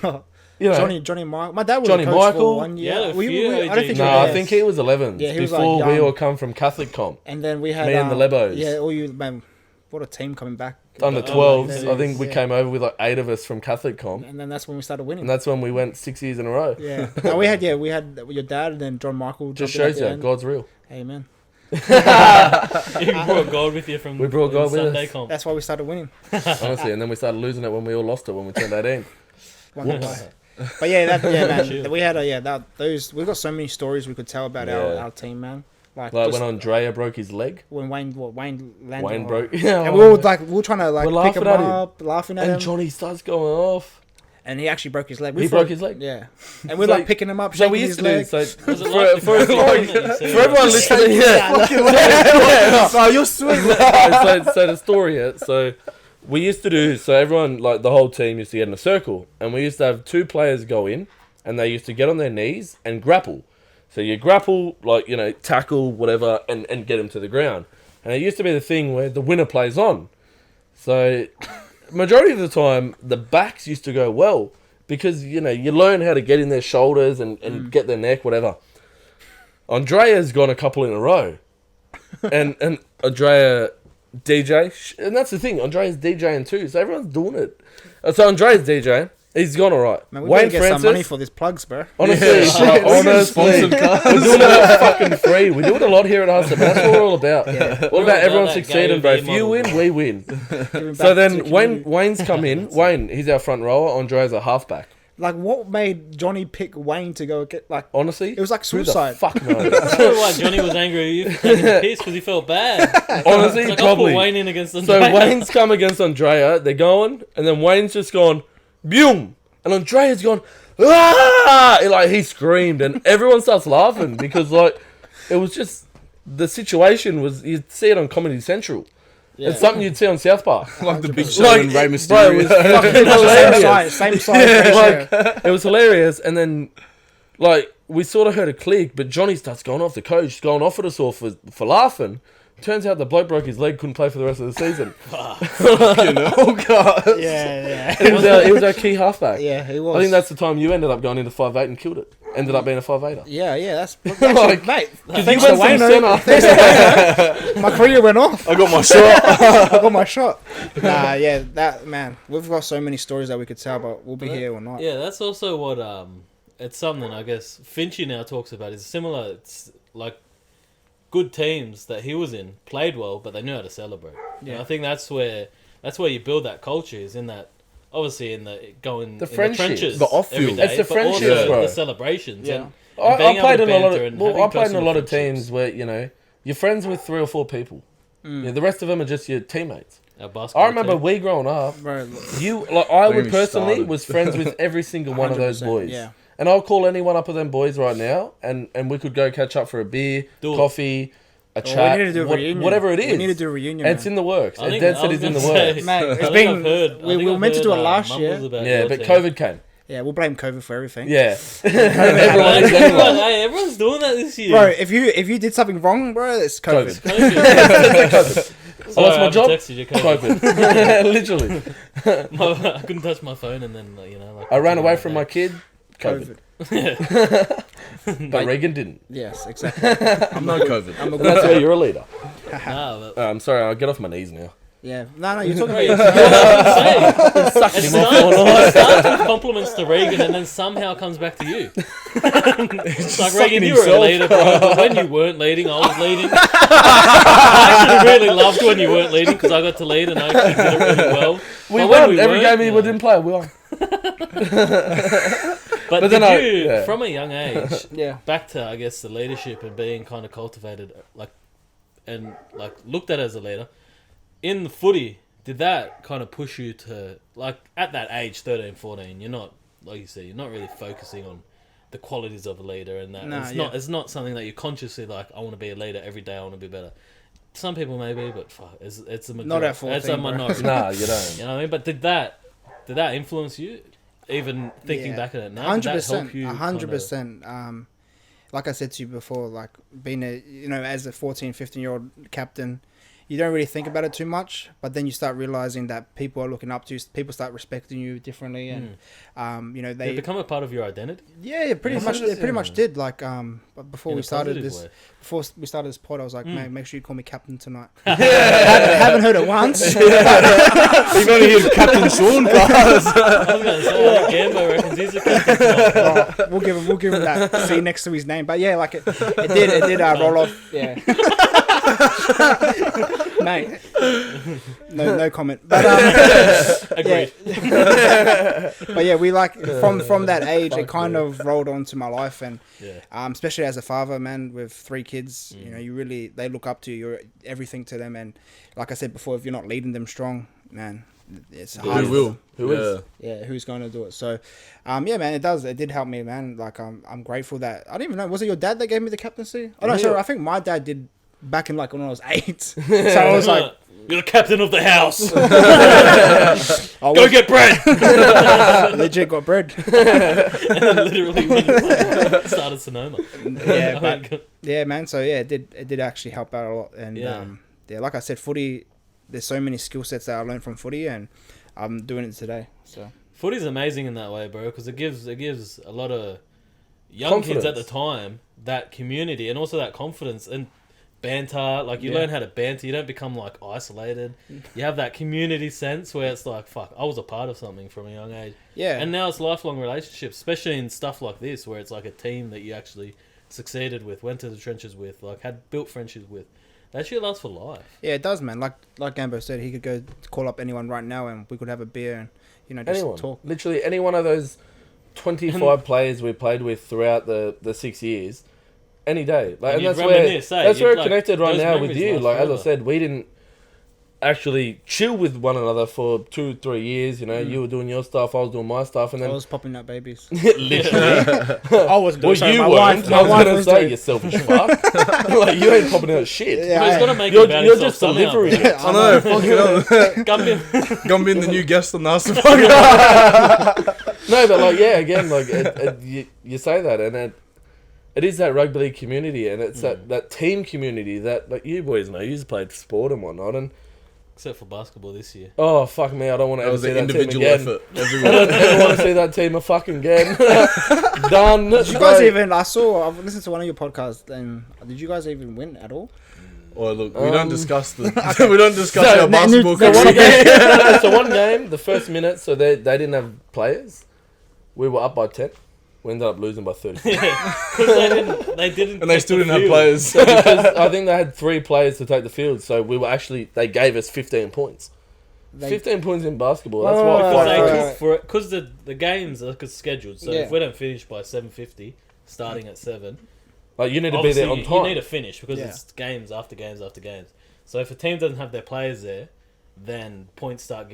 You know, Johnny Michael. My dad was Johnny a coach Michael. for 1 year. Yeah, I think he was 11. Yeah, he was before like we all come from Catholic comp. And then we had me and the Lebos. Yeah, all you, man. What a team coming back. Under 12s, I think we came over with like 8 of us from Catholic comp. And then that's when we started winning. And that's when we went 6 years in a row. Yeah. No, we had your dad and then John Michael. Just shows you God's real. Amen. You brought God with you from. We brought God with Sunday us. comp. That's why we started winning. Honestly, and then we started losing it when we all lost it when we turned 18. But yeah, man. We had we've got so many stories we could tell about our team, man. Like when Andrea broke his leg. When Wayne landed. Wayne broke. And we were trying to pick him up, laughing at him. And Johnny starts going off. And he actually broke his leg. He broke his leg? Yeah. And we're picking him up, shaking his leg. So for everyone listening, So you're sweet. So the story, so we used to do, so everyone, like the whole team used to get in a circle. And we used to have 2 players go in and they used to get on their knees and grapple. So you grapple, like, you know, tackle, whatever, and get him to the ground. And it used to be the thing where the winner plays on. So majority of the time, the backs used to go well because, you know, you learn how to get in their shoulders and get their neck, whatever. Andrea's gone a couple in a row. And Andrea DJ, and that's the thing, Andrea's DJing too, so everyone's doing it. So Andrea's DJing. He's gone alright. Man, we Wayne get Francis, some money for these plugs, bro. Honestly, we're doing it fucking free. We do it a lot here at Hustler. That's what we're all about. Yeah. All about everyone succeeding, bro. If you win, we win. So then Wayne's come in. Wayne, he's our front rower. Andrea's a halfback. Like, what made Johnny pick Wayne to go get, like... Honestly? It was like suicide. Who the fuck knows? I don't know why Johnny was angry at you for taking the piss, because he felt bad. Honestly, like, probably. I put Wayne in against Andrea. So Wayne's come against Andrea. They're going, and then Wayne's just gone, boom! And Andrea's gone, ah! Like, he screamed, and everyone starts laughing, because, like, it was just... The situation was... You'd see it on Comedy Central. Yeah. It's something you'd see on South Park. Like the Big Show and Rey Mysterio. Bro, it was fucking hilarious. Same size. Like, it was hilarious. And then, like, we sort of heard a click, but Johnny starts going off, the coach, going off at us all for laughing. Turns out the bloke broke his leg, couldn't play for the rest of the season. Oh, God. Yeah. He was our key halfback. Yeah, he was. I think that's the time you ended up going into 5'8" and killed it. Ended up being a 5'8". Yeah, that's like, mate. Because you went from centre. My career went off. I got my shot. Nah, yeah, that, man. We've got so many stories that we could tell, but we'll be here or not. Yeah, that's also what, it's something, I guess, Finchy now talks about. Is similar, it's like, good teams that he was in played well, but they knew how to celebrate. Yeah, and I think that's where you build that culture. Is in that, obviously, in the trenches, the off field. It's the friendships, bro. The celebrations. Yeah, and I played in a lot of teams where, you know, you're friends with 3 or 4 people. Yeah, the rest of them are just your teammates. I remember we growing up. Bro, I would personally was friends with every single one of those boys. Yeah. And I'll call any one up of them boys right now, and we could go catch up for a beer, coffee, a chat, we need to do a reunion. Whatever it is. We need to do a reunion. It's in the works. Dead set is in the works. Mate, we were meant to do it last year. Yeah, but COVID came. Yeah, we'll blame COVID for everything. Yeah. Everyone's doing that this year. Bro, if you did something wrong, bro, it's COVID. I lost my job. Texted you, COVID. Literally. I couldn't touch my phone, and then I ran away from my kid. COVID. But Regan didn't. Yes, exactly. I'm not COVID. That's why you're a leader. I'm sorry, I'll get off my knees now. Yeah. No, you're talking about... It starts with compliments to Regan and then somehow comes back to you. It's like, Regan, you were a leader, bro, but when you weren't leading, I was leading. I actually really loved when you weren't leading because I got to lead and I actually did it really well. We won. Every game we didn't play, we won. But then you, from a young age, back to, I guess, the leadership and being kind of cultivated, looked at as a leader, in the footy, did that kind of push you to, at that age, 13, 14, you're not, like you said, you're not really focusing on the qualities of a leader and that. It's not something that you're consciously I want to be a leader every day, I want to be better. Some people may be, but fuck, it's a majority. Not at 14, it's a minority. Nah, you don't. You know what I mean? But did that influence you? Even thinking back at it now, 100%, 100%. Like I said to you before, being as a 14, 15-year-old captain, you don't really think about it too much, but then you start realizing that people are looking up to you, people start respecting you differently, and they become a part of your identity. Yeah, pretty much. It pretty much did. But before we started this pod, I was like, "Man, make sure you call me captain tonight." I haven't heard it once. You've only heard Captain Shaun, guys. I was going to say, Gambo reckons he's a captain. We'll give him that C next to his name. But yeah, it did roll off. Yeah. Mate, no comment. But agreed. But yeah, we from that age, it kind of rolled onto my life, and especially as a father, man, with 3 kids, they look up to you. You're everything to them, and like I said before, if you're not leading them strong, man, it's hard. Who is? Yeah, who's going to do it? So, man, it did help me, man. I'm grateful that I don't even know. Was it your dad that gave me the captaincy? Oh no, sorry, I think my dad did. Back in when I was 8, so I was like, "You're the captain of the house. Go get bread." Legit got bread. And then literally started Sonoma. Yeah, man. So it did actually help out a lot. And like I said, footy. There's so many skill sets that I learned from footy, and I'm doing it today. So footy's amazing in that way, bro, because it gives a lot of young kids at the time that community and also that confidence and banter. You learn how to banter. You don't become isolated. You have that community sense where it's fuck, I was a part of something from a young age. Yeah. And now it's lifelong relationships, especially in stuff like this where it's a team that you actually succeeded with, went to the trenches with, had built friendships with. That shit lasts for life. Yeah, it does, man. Like Gambo said, he could go call up anyone right now and we could have a beer and just talk. Literally any one of those 25 players we played with throughout the 6 years. Any day, and that's where it connected right now with you. As I said, we didn't actually chill with one another for 2-3 years. You were doing your stuff, I was doing my stuff, and then I was popping out babies. Literally, I wasn't doing. Well, you weren't. I was gonna say, you selfish fuck. You ain't popping out shit. Yeah, he's gonna make you're just delivering it. I know. Fucking Gonna be the new guest on us. No, but again, you say that, and it is that rugby league community, and it's that team community that you boys know. You've played sport and whatnot, and except for basketball this year. Oh fuck me! I don't want to ever see that team again. Effort. I don't ever want to see that team fucking again. Done. Did you guys even? I've listened to one of your podcasts, and did you guys even win at all? Oh look, we don't discuss our basketball. So one game, the first minute, so they didn't have players. We were up by 10. We ended up losing by 30. Yeah, because they didn't. And they still didn't have players. So because I think they had 3 players to take the field, so they gave us 15 points. 15 points in basketball. That's because the games are scheduled. So if we don't finish by 7:50, starting at 7, you need to be there on time. You need to finish because it's games after games after games. So if a team doesn't have their players there, then points start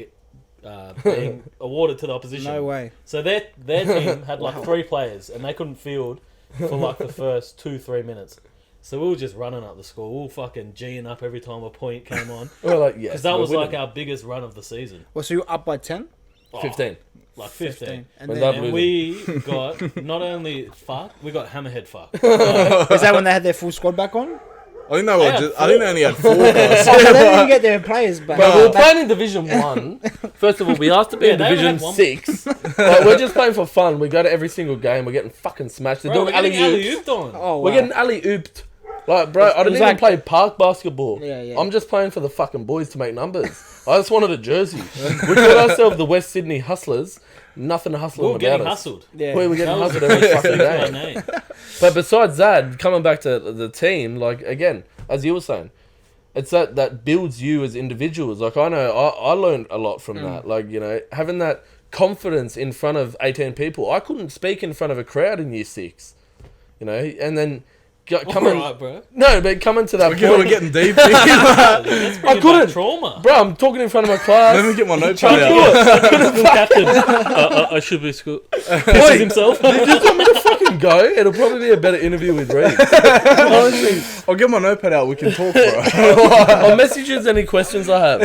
being awarded to the opposition. No way. So their team had 3 players and they couldn't field for the first 2-3 minutes. So we were just running up the score. We were fucking G'ing up every time a point came on. Because that was our biggest run of the season. Well, so you were up by 10? 15. 15. And we got not only fuck, we got hammerhead fuck. Is that when they had their full squad back on? I think they only had 4 guys. They didn't get their players back. But we were playing in Division 1. First of all, we asked to be in Division 6. But we're just playing for fun. We go to every single game. We're getting fucking smashed. They're doing alley-oops. Oh, wow. We're getting alley-ooped. Like, bro, I didn't even play park basketball. Yeah. I'm just playing for the fucking boys to make numbers. I just wanted a jersey. We called ourselves the West Sydney Hustlers. Nothing hustling about us. Getting hustled. Yeah. We were getting hustled every fucking day. But besides that, coming back to the team, like, again, as you were saying, it's that builds you as individuals. Like, I know I learned a lot from that. Like, you know, having that confidence in front of 18 people. I couldn't speak in front of a crowd in year 6, you know, and then Alright, bro. No, but coming to that point, We're getting deep. I couldn't. Trauma. Bro, I'm talking in front of my class. Let me get my notepad out. School captain. I should be school. Pisses himself. You just want me to fucking go? It'll probably be a better interview with Reed. Honestly. I'll get my notepad out. We can talk, bro. I'll message you any questions I have.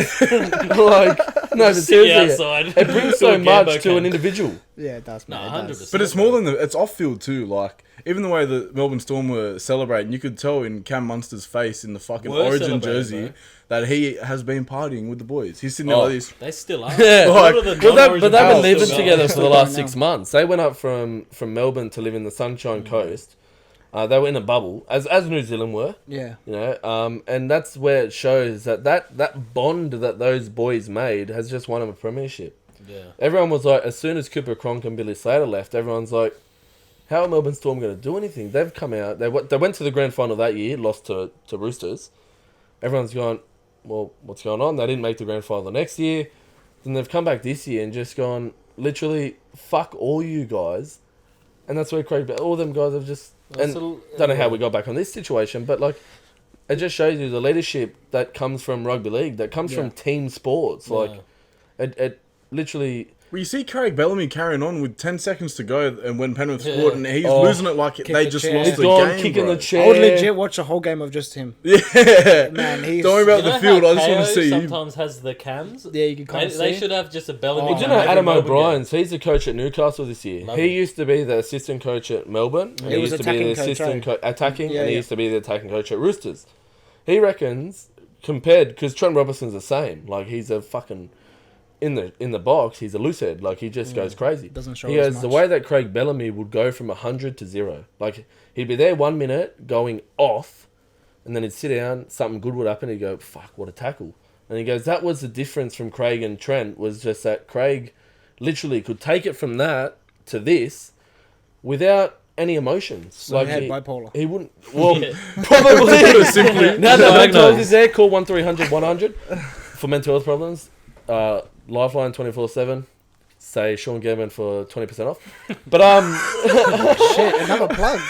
Like, no, but seriously, it brings so much to an individual. Yeah, it does. No, 100%. But it's more than it's off field too. Like even the way the Melbourne Storm were celebrating, you could tell in Cam Munster's face in the fucking Origin jersey, bro, that he has been partying with the boys. He's sitting there like this. They still are. Yeah, like, but they've been living together for the last 6 months. They went up from Melbourne to live in the Sunshine Coast. They were in a bubble, as New Zealand were. Yeah. You know, and that's where it shows that bond that those boys made has just won them a premiership. Yeah. Everyone was like, as soon as Cooper Cronk and Billy Slater left, everyone's like, how are Melbourne Storm going to do anything? They've come out, they went to the grand final that year, lost to Roosters. Everyone's gone, well, what's going on? They didn't make the grand final the next year. Then they've come back this year and just gone, literally, fuck all you guys. And that's where all them guys have just... And don't know how we got back on this situation, but like, it just shows you the leadership that comes from rugby league, that comes from team sports. Like, it literally... Well, you see Craig Bellamy carrying on with 10 seconds to go, and when Penrith scored, and he's losing it like they just lost the game, kicking bro. the chair. I would legit watch a whole game of just him. Yeah, man. He's, don't worry about the field. I just want to see. Sometimes has the cams. Yeah, you can kind of see. They should have just a Bellamy. Well, do you know Adam O'Brien? So he's the coach at Newcastle this year. He used to be the assistant coach at Melbourne. He was used to be the assistant attacking, and he used to be the attacking coach at Roosters. He reckons compared because Trent Robinson's the same. Like he's a fucking. In the box, he's a loose head. Like, he just goes crazy. Doesn't show he goes, as much. the way that Craig Bellamy would go from 100 to 0. Like, he'd be there 1 minute, going off, and then he'd sit down, something good would happen, he'd go, fuck, what a tackle. And he goes, that was the difference from Craig and Trent, was just that Craig literally could take it from that to this without any emotions. So like, he had bipolar. He wouldn't... Well, probably. Simply. Now that mental health is there, call 1300-100 for mental health problems. Lifeline 24/7. Say Shaun Gambin for 20% off. But shit, another plug.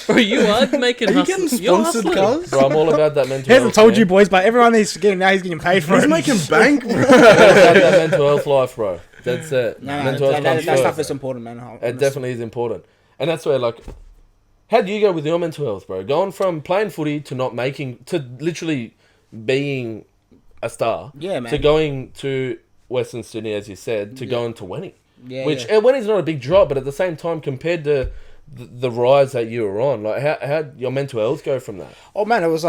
Bro, you are making Are you getting sponsored, cuz? Bro, I'm all about that mental health. He hasn't told you boys, but everyone he's getting now, he's getting paid for it. He's making bank, bro. That mental health life, bro. That's it. No, mental health comes that first. stuff is important, man. It definitely is important. And that's where, like, how do you go with your mental health, bro? Going from playing footy to not making, to literally being a star. Yeah, man. To going to Western Sydney, as you said, to going to Wenny. Yeah, which Wenny's not a big drop, but at the same time, compared to the rise that you were on, like how your mental health go from that? Oh man, it was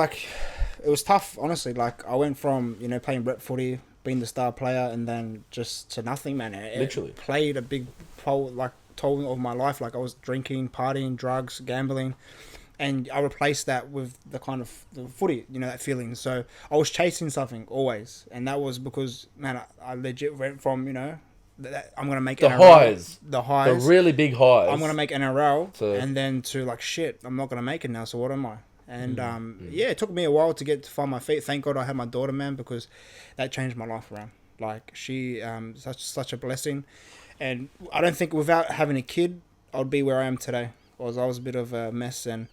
tough, honestly. Like I went from playing rep footy, being the star player, and then just to nothing, man. Literally played a big toll of my life. Like I was drinking, partying, drugs, gambling. And I replaced that with the kind of the footy, that feeling. So I was chasing something always. And that was because, man, I legit went from, that I'm going to make the NRL. The highs. The really big highs. I'm going to make NRL. And then to like, shit, I'm not going to make it now. So what am I? And it took me a while to find my feet. Thank God I had my daughter, man, because that changed my life around. Like she, such a blessing. And I don't think without having a kid, I'd be where I am today. I was a bit of a mess, and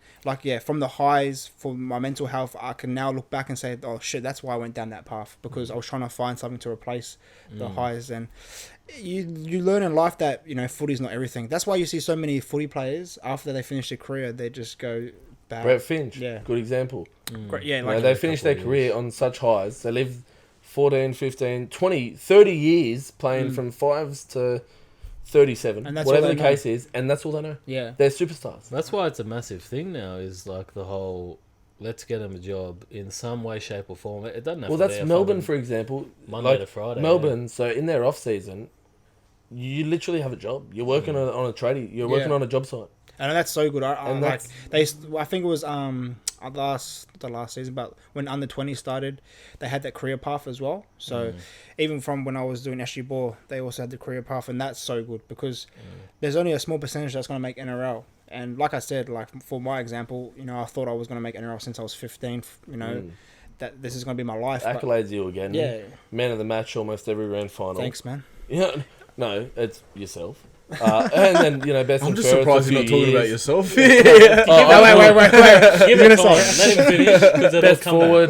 from the highs for my mental health, I can now look back and say, oh shit, that's why I went down that path, because I was trying to find something to replace the highs. And you learn in life that footy's not everything. That's why you see so many footy players after they finish their career, they just go bad. Brett Finch, good example. Great, yeah, they finish their career on such highs. They live 14, 15, 20, 30 years playing from 5s to 37, and whatever the case is, and that's all they know. Yeah, they're superstars. That's why it's a massive thing now. Is like the whole let's get him a job in some way, shape, or form. It doesn't have Well, to that's be Melbourne, for example. Monday to Friday. Melbourne, so in their off season, you literally have a job. You're working on a tradie. You're working on a job site. And that's so good. I think it was the last season, but when under 20 started, they had that career path as well. So even from when I was doing SG ball, they also had the career path, and that's so good because there's only a small percentage that's going to make NRL. And like I said, like for my example, you know, I thought I was going to make NRL since I was 15. You know, that this is going to be my life. Accolades you again. Yeah. Man of the match almost every grand final. Thanks, man. Yeah. No, it's yourself. And then, you know, best I'm and just fairest surprised a you're not few talking about years. yourself. Wait. Give it time. Let him finish. Best forward.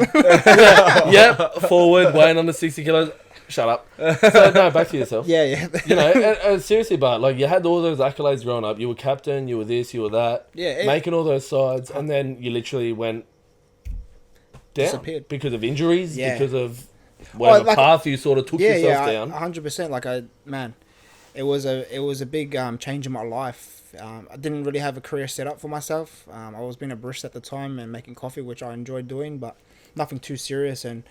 Yep, forward, weighing under 60 kilos. Shut up. So, no, back to yourself. Yeah. You know, and seriously, but like you had all those accolades growing up. You were captain, you were this, you were that. Yeah. Making all those sides, and then you literally went down. Disappeared. Because of injuries, Yeah. because of whatever like, path you sort of took yourself down. 100%. Like it was a big change in my life. I didn't really have a career set up for myself. I was being a barista at the time and making coffee, which I enjoyed doing, but nothing too serious. And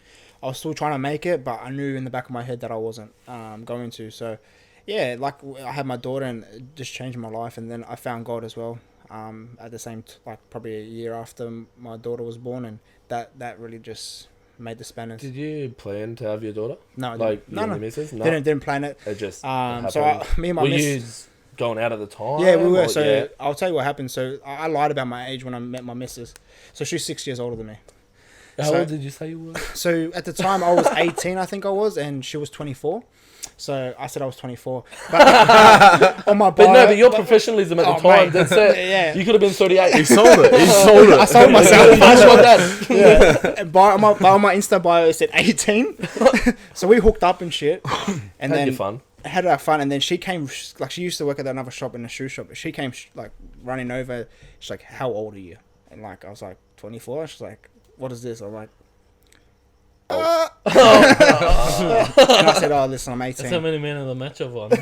I was still trying to make it, but I knew in the back of my head that I wasn't going to. So, yeah, like I had my daughter, and it just changed my life. And then I found God as well. At the same, probably a year after my daughter was born, and that really just made the spanners. Did you plan to have your daughter? No, No. Missus? No. Didn't plan it. It just me and my missus going out at the time? Yeah, we were. Or, so yeah. I'll tell you what happened. So I lied about my age when I met my missus. So she's 6 years older than me. How old did you say you were? So at the time I was 18, I think I was, and she was 24. So I said I was 24. But on my bio, but your professionalism at the time, mate. that's it. Yeah. You could have been 38. He sold it. I sold myself. That's what that. And on my Insta bio it said 18. So we hooked up and shit. And Had then your fun. had our fun, and then she came, like, she used to work at another shop, in a shoe shop. She came like running over. She's like, "How old are you?" And like I was like, 24. She's like, "What is this?" I'm like, and I said, "Oh, listen, I'm 18." That's how many men of the match I've won. I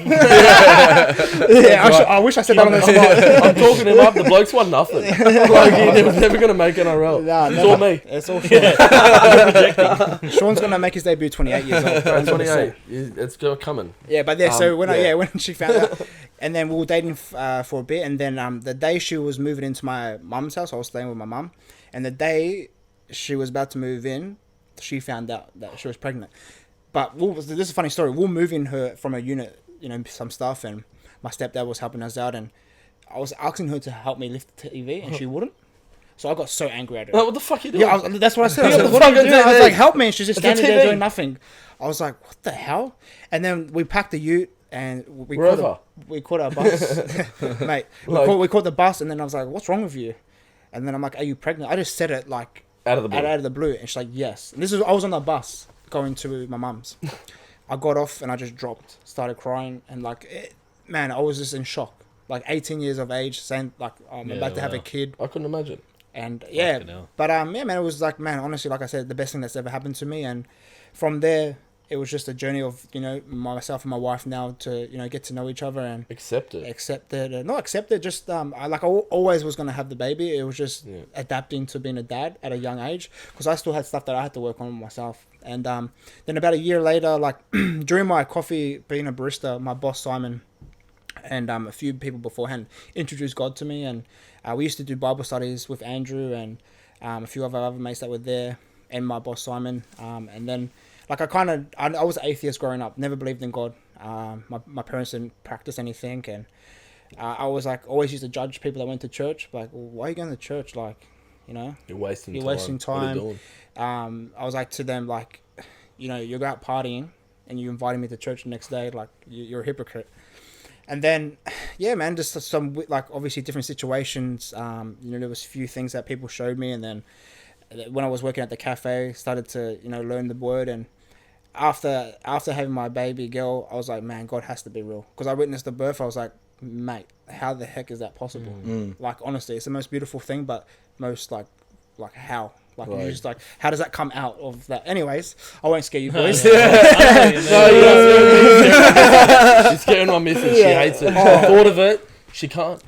wish I said that on the spot. I'm talking him up. The bloke's won nothing. Like he was never going to make NRL. Nah, It's all me. It's all Sean. Sean's gonna make his debut 28 years old. 28. It's coming. Yeah, but so when she found out, and then we were dating for a bit, and then the day she was moving into my mum's house, I was staying with my mum, and the day she was about to move in, she found out that she was pregnant. But this is a funny story. We were moving her from a unit, some stuff, and my stepdad was helping us out, and I was asking her to help me lift the TV, and she wouldn't. So I got so angry at her. Oh, what the fuck are you doing? Yeah, that's what I said. I Pick said, up "What the are you fucking doing?" I was TV. like, "Help me!" And she's just It's a standing there TV. doing nothing. I was like, "What the hell?" And then we packed the ute, and we caught our bus, mate. We caught the bus, and then I was like, "What's wrong with you?" And then I'm like, "Are you pregnant?" I just said it like out of the blue. Out of the blue, and she's like, "Yes." And I was on the bus going to my mum's. I got off and I just dropped, started crying, and man, I was just in shock. Like 18 years of age, saying like I'm about to have a kid. I couldn't imagine. And but yeah, man, it was like, man, honestly, like I said, the best thing that's ever happened to me. And from there, it was just a journey of myself and my wife now to get to know each other and accept it. Not accept it, just I always was gonna have the baby. It was just adapting to being a dad at a young age, because I still had stuff that I had to work on myself. And then about a year later, like during my coffee, being a barista, my boss Simon and a few people beforehand introduced God to me, and we used to do Bible studies with Andrew and a few of our other mates that were there, and my boss Simon. And then like I was atheist growing up, never believed in God. My parents didn't practice anything, and I was like always used to judge people that went to church. Like, well, why are you going to church? Like, you're wasting time. What are you doing? I was like to them, like, you go out partying and you invited me to church the next day. Like, you're a hypocrite. And then, yeah, man, just some like obviously different situations. There was a few things that people showed me, and then when I was working at the cafe, started to learn the word. And after having my baby girl, I was like, man, God has to be real, because I witnessed the birth. I was like, mate, how the heck is that possible? Like, honestly, it's the most beautiful thing, but most like how. Like, right. You're just like, how does that come out of that? Anyways, I won't scare you boys. She's scaring my missus. She hates it. Thought of it. She can't.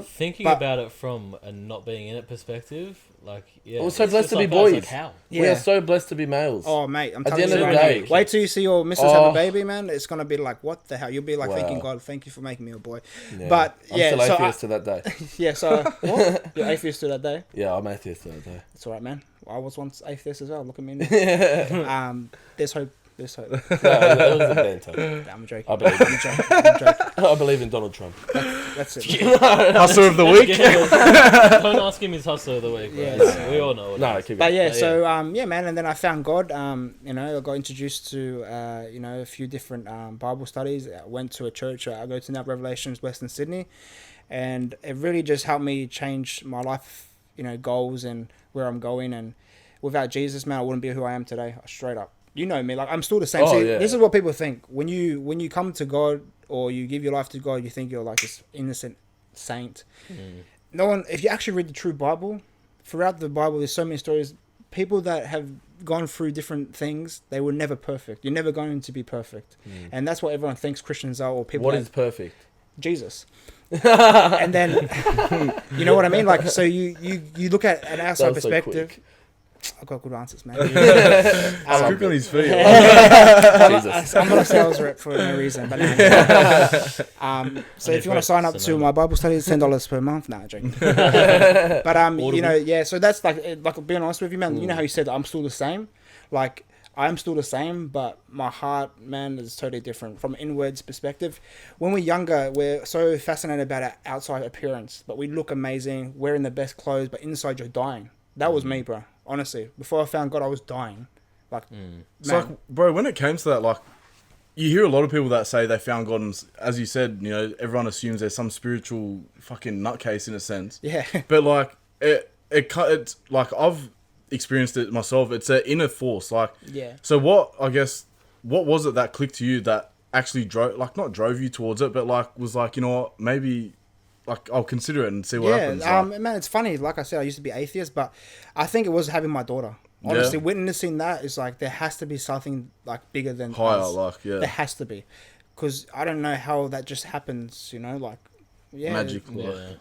Thinking about it from a not being in it perspective, like, yeah. We're so blessed to be boys. Like, how? We are so blessed to be males. Oh, mate, I'm At telling the you end of the day, wait till you see your missus have a baby, man. It's gonna be like, what the hell? You'll be like, thanking God, thank you for making me a boy. Yeah. But I'm still atheist to that day. Yeah, so what? You're atheist to that day? Yeah, I'm atheist to that day. It's alright, man. I was once atheist as well. Look at me now. There's hope. There's hope. No, that was a banter. I'm joking. I believe I'm joking. I believe in Donald Trump. That's it. Hustler of the week. Don't ask him his hustler of the week. Yeah. Right? We all know. But yeah, so yeah, man. And then I found God. You know, I got introduced to you know, a few different Bible studies. I went to a church. I go to now Revelations, Western Sydney, and it really just helped me change my life. You know, goals and where I'm going. And without Jesus, man, I wouldn't be who I am today. Straight up. You know me, like I'm still the same. See, this is what people think when you come to God or you give your life to God. You think you're like this innocent saint. No one. If you actually read the true Bible, throughout the Bible, there's so many stories. People that have gone through different things, they were never perfect. You're never going to be perfect, and that's what everyone thinks Christians are, or people. What is perfect? Jesus. And then, you know what I mean? Like, so you look at an outside perspective. So I've got good answers, man. Quick on his feet. I'm not a sales rep for no reason. But so if you want to sign up to my Bible study, it's $10 per month. Nah, joking. But you know, yeah. So that's like being honest with you, man. You know how you said I'm still the same. Like I'm still the same, but my heart, man, is totally different from inwards perspective. When we're younger, we're so fascinated about our outside appearance, but we look amazing, wearing the best clothes, but inside you're dying. That was me, bro. Honestly, before I found God, I was dying. Like, it's like, bro, when it came to that, like, you hear a lot of people that say they found God, and as you said, you know, everyone assumes there's some spiritual fucking nutcase in a sense. Yeah. But like, it's like I've experienced it myself. It's an inner force. Like, yeah. So what was it that clicked to you that actually not drove you towards it, but like was like, you know what, maybe. Like, I'll consider it and see what happens. Man, it's funny. Like I said, I used to be atheist, but I think it was having my daughter. Honestly, witnessing that is like, there has to be something like bigger than higher, us. like, yeah. There has to be. Because I don't know how that just happens, you know, like, yeah. Magic.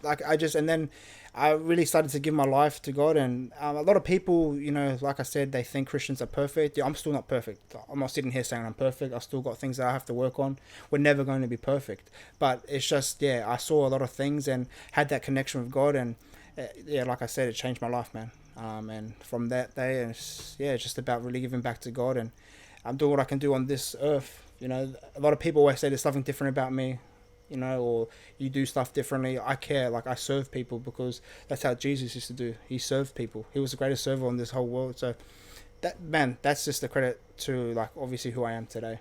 Like, and then I really started to give my life to God, and a lot of people, you know, like I said, they think Christians are perfect. Yeah, I'm still not perfect. I'm not sitting here saying I'm perfect. I've still got things that I have to work on. We're never going to be perfect. But it's just, yeah, I saw a lot of things and had that connection with God, and yeah, like I said, it changed my life, man. And from that day, and it's just about really giving back to God, and I'm doing what I can do on this earth. You know, a lot of people always say there's something different about me. You know, or you do stuff differently. I care, like I serve people because that's how Jesus used to do. He served people. He was the greatest server on this whole world. So that's just a credit to like obviously who I am today.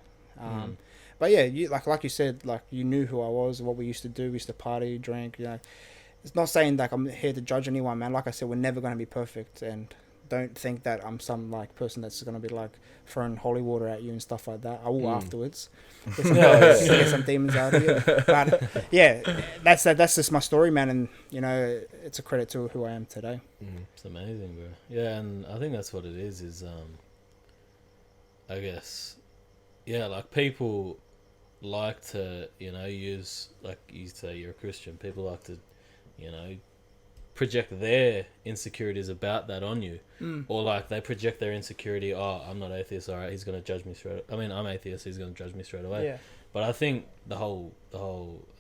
But yeah, you like you said, like you knew who I was, what we used to do. We used to party, drink. You know, it's not saying like I'm here to judge anyone, man. Like I said, we're never going to be perfect, and don't think that I'm some like person that's going to be like throwing holy water at you and stuff like that. I will afterwards. Get some demons out of you. But yeah, that's just my story, man. And you know, it's a credit to who I am today. It's amazing, bro. Yeah, and I think that's what it is I guess, yeah, like people like to, you know, use, like you say you're a Christian, people like to, you know, project their insecurities about that on you, or like they project their insecurity. Oh, I'm not atheist. All right, he's gonna judge me straight. I mean, I'm atheist. He's gonna judge me straight away. Yeah. But I think the whole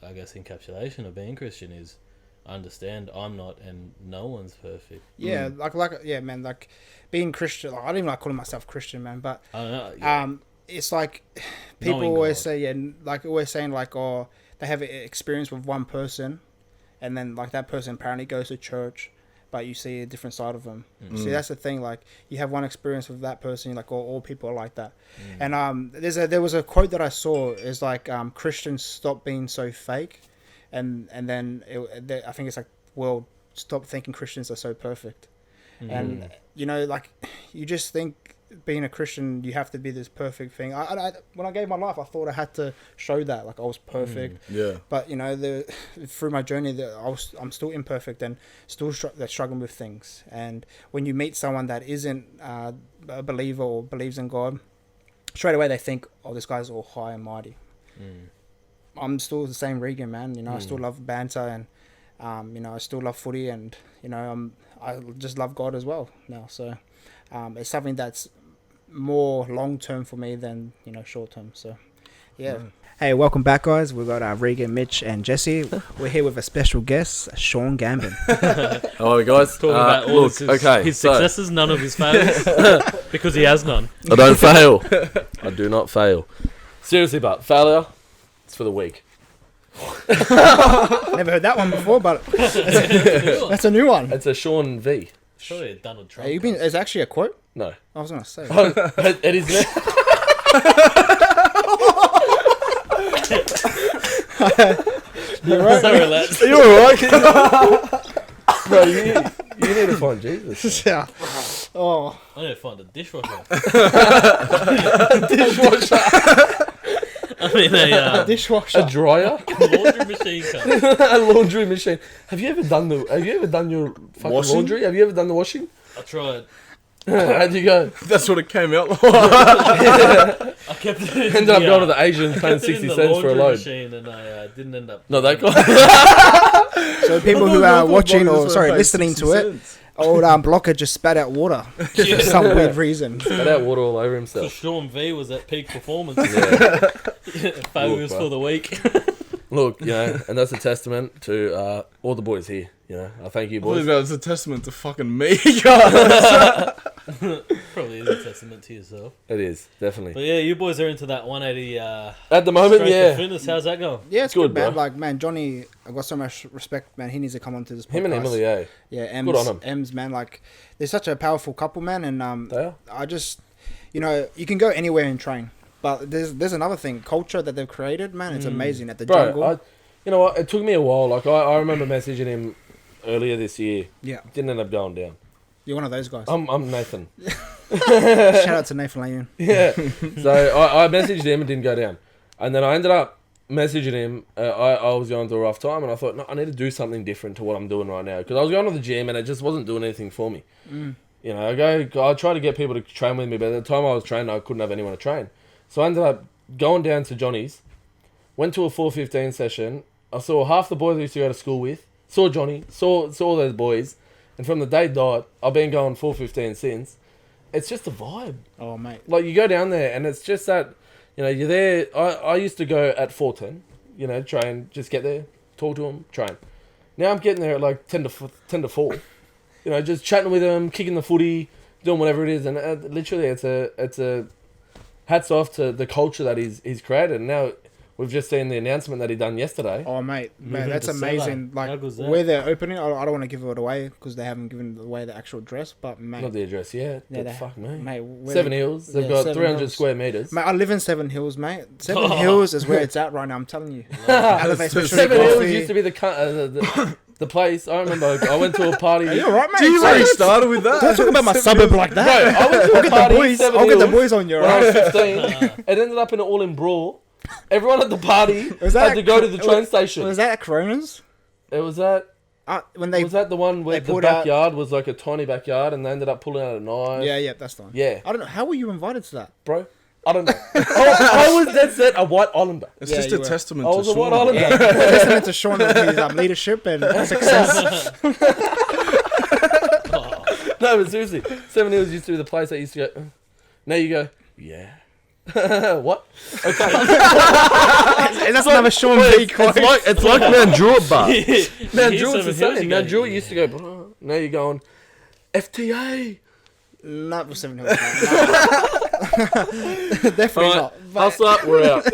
I guess encapsulation of being Christian is understand I'm not, and no one's perfect. Yeah, like yeah, man. Like being Christian. Like, I don't even like calling myself Christian, man. But I don't know. Yeah. It's like people always say, like always saying like, oh, they have an experience with one person. And then, like, that person apparently goes to church, but you see a different side of them. See, that's the thing. Like, you have one experience with that person, you're like, all people are like that. And there was a quote that I saw. Is like, Christians stop being so fake, and then I think it's like, world stop thinking Christians are so perfect. And you know, like, you just think being a Christian, you have to be this perfect thing. I when I gave my life, I thought I had to show that, like I was perfect. But you know, through my journey, I'm still imperfect and still struggling with things. And when you meet someone that isn't a believer or believes in God, straight away they think, oh, this guy's all high and mighty. I'm still the same Regan, man. You know, I still love banter and, you know, I still love footy and, you know, I just love God as well now. So it's something that's more long-term for me than, you know, short-term. So, yeah. Hey, welcome back, guys. We've got Regan, Mitch, and Jesse. We're here with a special guest, Shaun Gambin. How are we, guys? Talking about all his successes, none of his failures, because he has none. I don't fail. I do not fail. Seriously, but failure, it's for the weak. Never heard that one before, but that's a new one. It's a Shaun V. Surely Donald Trump. It's actually a quote? No. I was going to say. It is. You're right. So relaxed. You're alright. Bro, you need to find Jesus. Yeah. Oh. I need to find a dishwasher. Dishwasher. I mean, A dishwasher. A dryer. laundry machine. A laundry machine. Have you ever done your fucking Washing? laundry? Have you ever done the washing? I tried. How'd you go? That's what it came out like. I kept it. Ended up going to the Asian paying 60 cents for a load. Machine and I didn't end up. Not that guy. So people who are watching listening to it, old Blocker just spat out water for some weird reason. Spat out water all over So himself. Sean V was at peak performance. Yeah. Failures for the week. Look, you know, and that's a testament to all the boys here. You know, I thank you, I believe boys. that was a testament to fucking me, guys. Probably is a testament to yourself. It is, definitely. But yeah, you boys are into that 180 At the moment, strength yeah. and fitness. How's that going? Yeah, it's Good, good, man. bro. Like, man, Johnny, I got so much respect, man. He needs to come onto this podcast. Him and Emily, eh? Yeah, Ems, Good on 'em. Ems, man. Like, they're such a powerful couple, man. And They are. I just, you know, you can go anywhere and train. But there's another thing, culture that they've created, man. It's amazing at the jungle. Bro, you know what? It took me a while. Like, I remember messaging him earlier this year. Yeah. Didn't end up going down. You're one of those guys. I'm Nathan. Shout out to Nathan Lyon. Yeah. So I messaged him and didn't go down. And then I ended up messaging him. I was going through a rough time and I thought, no, I need to do something different to what I'm doing right now. Because I was going to the gym and it just wasn't doing anything for me. You know, I try to get people to train with me, but at the time I was training, I couldn't have anyone to train. So I ended up going down to Johnny's, went to a 4:15 session. I saw half the boys I used to go to school with, saw Johnny, saw all those boys. And from the day dot, I've been going 4:15 since. It's just a vibe. Oh, mate. Like, you go down there and it's just that, you know, you're there. I used to go at 4:10, you know, train, just get there, talk to them, train. Now I'm getting there at like 10 to 4. You know, just chatting with them, kicking the footy, doing whatever it is. And literally it's a hats off to the culture that he's created. And now we've just seen the announcement that he done yesterday. Oh, mate, Moving that's to amazing. Cellar. How Like, good's that? where they're opening, I don't want to give it away because they haven't given away the actual address, but, mate. Not the address yet, Yeah, but fuck me. Mate, where 7 they- Hills, they've yeah, got 7 300 Hills. square meters. Mate, I live in Seven Hills, mate. Seven Hills is where it's at right now, I'm telling you. Elevate specialty 7 Hills coffee. used to be the place. I remember I went to a party. Are you alright, mate? Do you already started with that? Don't talk about my suburb like Bro, that. I went to I'll a get party. the boys. 7 I'll get the Hills, boys on your when I was ass. 15. It ended up in an all-in brawl. Everyone at the party had to go to the train station. Was that at Coronas? It was that. When they Was that the one where they the pulled out- backyard was like a tiny backyard and they ended up pulling out a knife? Yeah, that's the one. Yeah. I don't know. How were you invited to that? Bro, I don't know. I was dead set a white Islander. It's Yeah, just you a were. testament I to was a white Sean. Islander. Testament to Sean and his leadership and success. No, but seriously, 7 Hills used to be the place that used to go. Now you go, yeah. What? Okay. That's another Sean B quote. It's like Mandurah bar. You hear Mandurah's the Seven Hills, same. you go, Mandurah used to go, bro. Now you're going, FTA. Not for 7 Hills. Definitely All right, not. But, hustle up, we're out.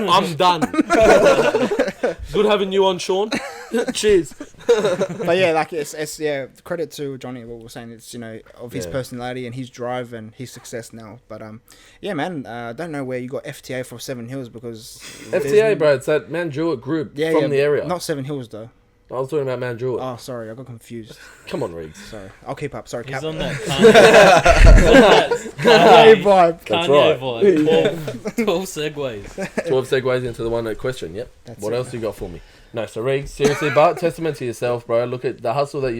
I'm done. Good having you on, Sean. Cheers. but yeah, like it's credit to Johnny. What we're saying, it's of his Yeah. personality and his drive and his success now. But yeah, man, I don't know where you got FTA for 7 Hills because FTA, bro, it's that Mandurah group from the area. Not 7 Hills though. I was talking about Mandurah. Oh, sorry, I got confused. Come on, Riggs. Sorry, I'll keep up. Sorry, He's Cap. on that Kanye vibe. That's Kanye right. vibe. 12 segues. 12 segues into the one question. Yep. That's What it. else you got for me? No, so Riggs, seriously, but testament to yourself, bro. Look at the hustle that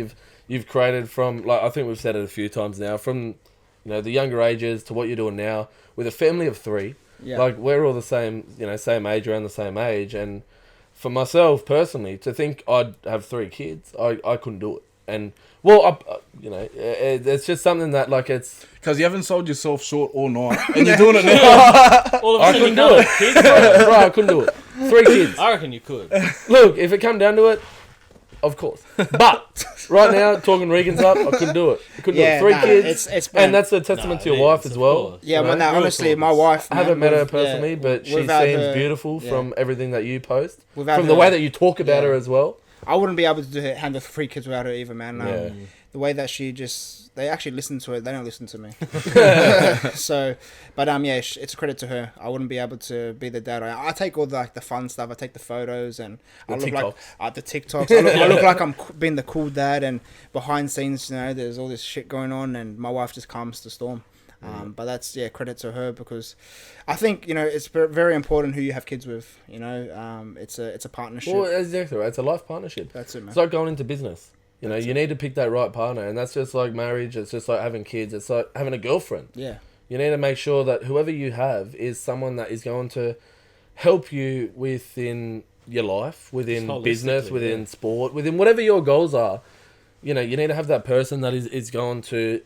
you've created from, like, I think we've said it a few times now, from the younger ages to what you're doing now with a family of 3. Yeah. Like, we're all the same, same age, around the same age. And for myself, personally, to think I'd have 3 kids, I couldn't do it. And, well, it's just something that, like, it's... Because you haven't sold yourself short all night, and you're doing it now. All of a I sudden couldn't do it. Bro, I couldn't do it. 3 kids. I reckon you could. Look, if it come down to it, of course. But right now, talking Regan's up, I couldn't do it. I couldn't do it. 3 kids, and that's a testament to your wife as well. Yeah, well, no, honestly, my wife... I haven't met her personally, but she seems beautiful from everything that you post. From the way that you talk about her as well. I wouldn't be able to handle 3 kids without her either, man. The way that she just... They actually listen to it. They don't listen to me. So, but it's a credit to her. I wouldn't be able to be the dad. I take all the fun stuff. I take the photos and I look like the TikToks. I look like I'm being the cool dad, and behind scenes, there's all this shit going on, and my wife just calms the storm. But that's credit to her, because I think it's very important who you have kids with. It's a partnership. Well, exactly right. It's a life partnership. That's it, man. It's like going into business. You need to pick that right partner, and that's just like marriage. It's just like having kids. It's like having a girlfriend. Yeah. You need to make sure that whoever you have is someone that is going to help you within your life, within business, within sport, within whatever your goals are. You need to have that person that is going to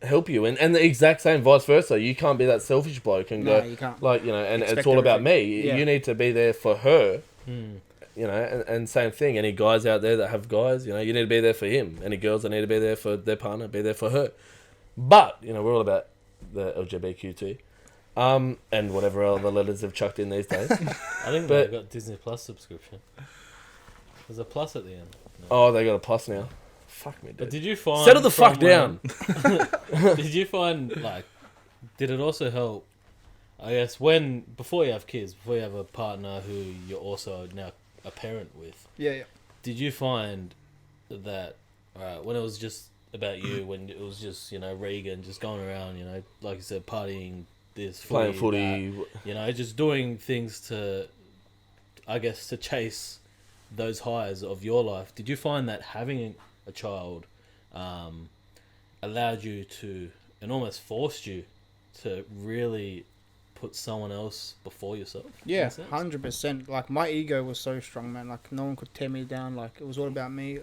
help you, and the exact same vice versa. You can't be that selfish bloke and go, you can't. and it's all about me. Yeah. You need to be there for her. And same thing. Any guys out there that have guys, you need to be there for him. Any girls that need to be there for their partner, be there for her. But we're all about the LGBTQ, and whatever other letters they've chucked in these days. I think they got Disney Plus subscription. There's a plus at the end. No. Oh, they got a plus now. Fuck me, dude. But did you find... Settle the fuck down. Did you find, did it also help, I guess, before you have kids, before you have a partner who you're also now a parent with? Yeah. Did you find that, when it was just about you, when it was just, Regan just going around, like you said, partying, playing footy, just doing things to, I guess, to chase those highs of your life, did you find that having a child allowed you to, and almost forced you to really put someone else before yourself? Yeah, 100%. Like, my ego was so strong, man. Like, no one could tear me down. Like, it was all about me.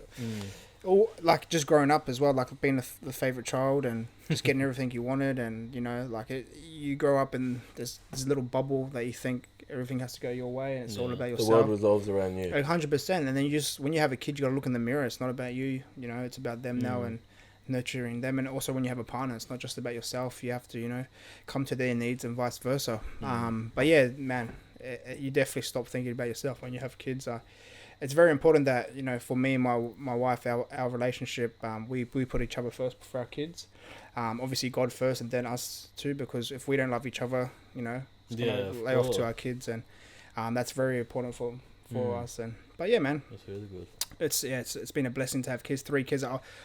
Or, like, just growing up as well, like, being the favourite child and just getting everything you wanted. And, you grow up in this little bubble that you think everything has to go your way, and it's all about yourself. The world revolves around you. 100%. And then when you have a kid, you got to look in the mirror. It's not about you, it's about them now, and nurturing them. And also when you have a partner, it's not just about yourself. You have to come to their needs and vice versa. But yeah, man, you definitely stop thinking about yourself when you have kids. It's very important that for me and my wife, our relationship, we put each other first before our kids. Obviously God first, and then us too, because if we don't love each other, it's gonna lay off to our kids, and that's very important for us. And but yeah, man, that's really good. It's been a blessing to have kids. 3 kids.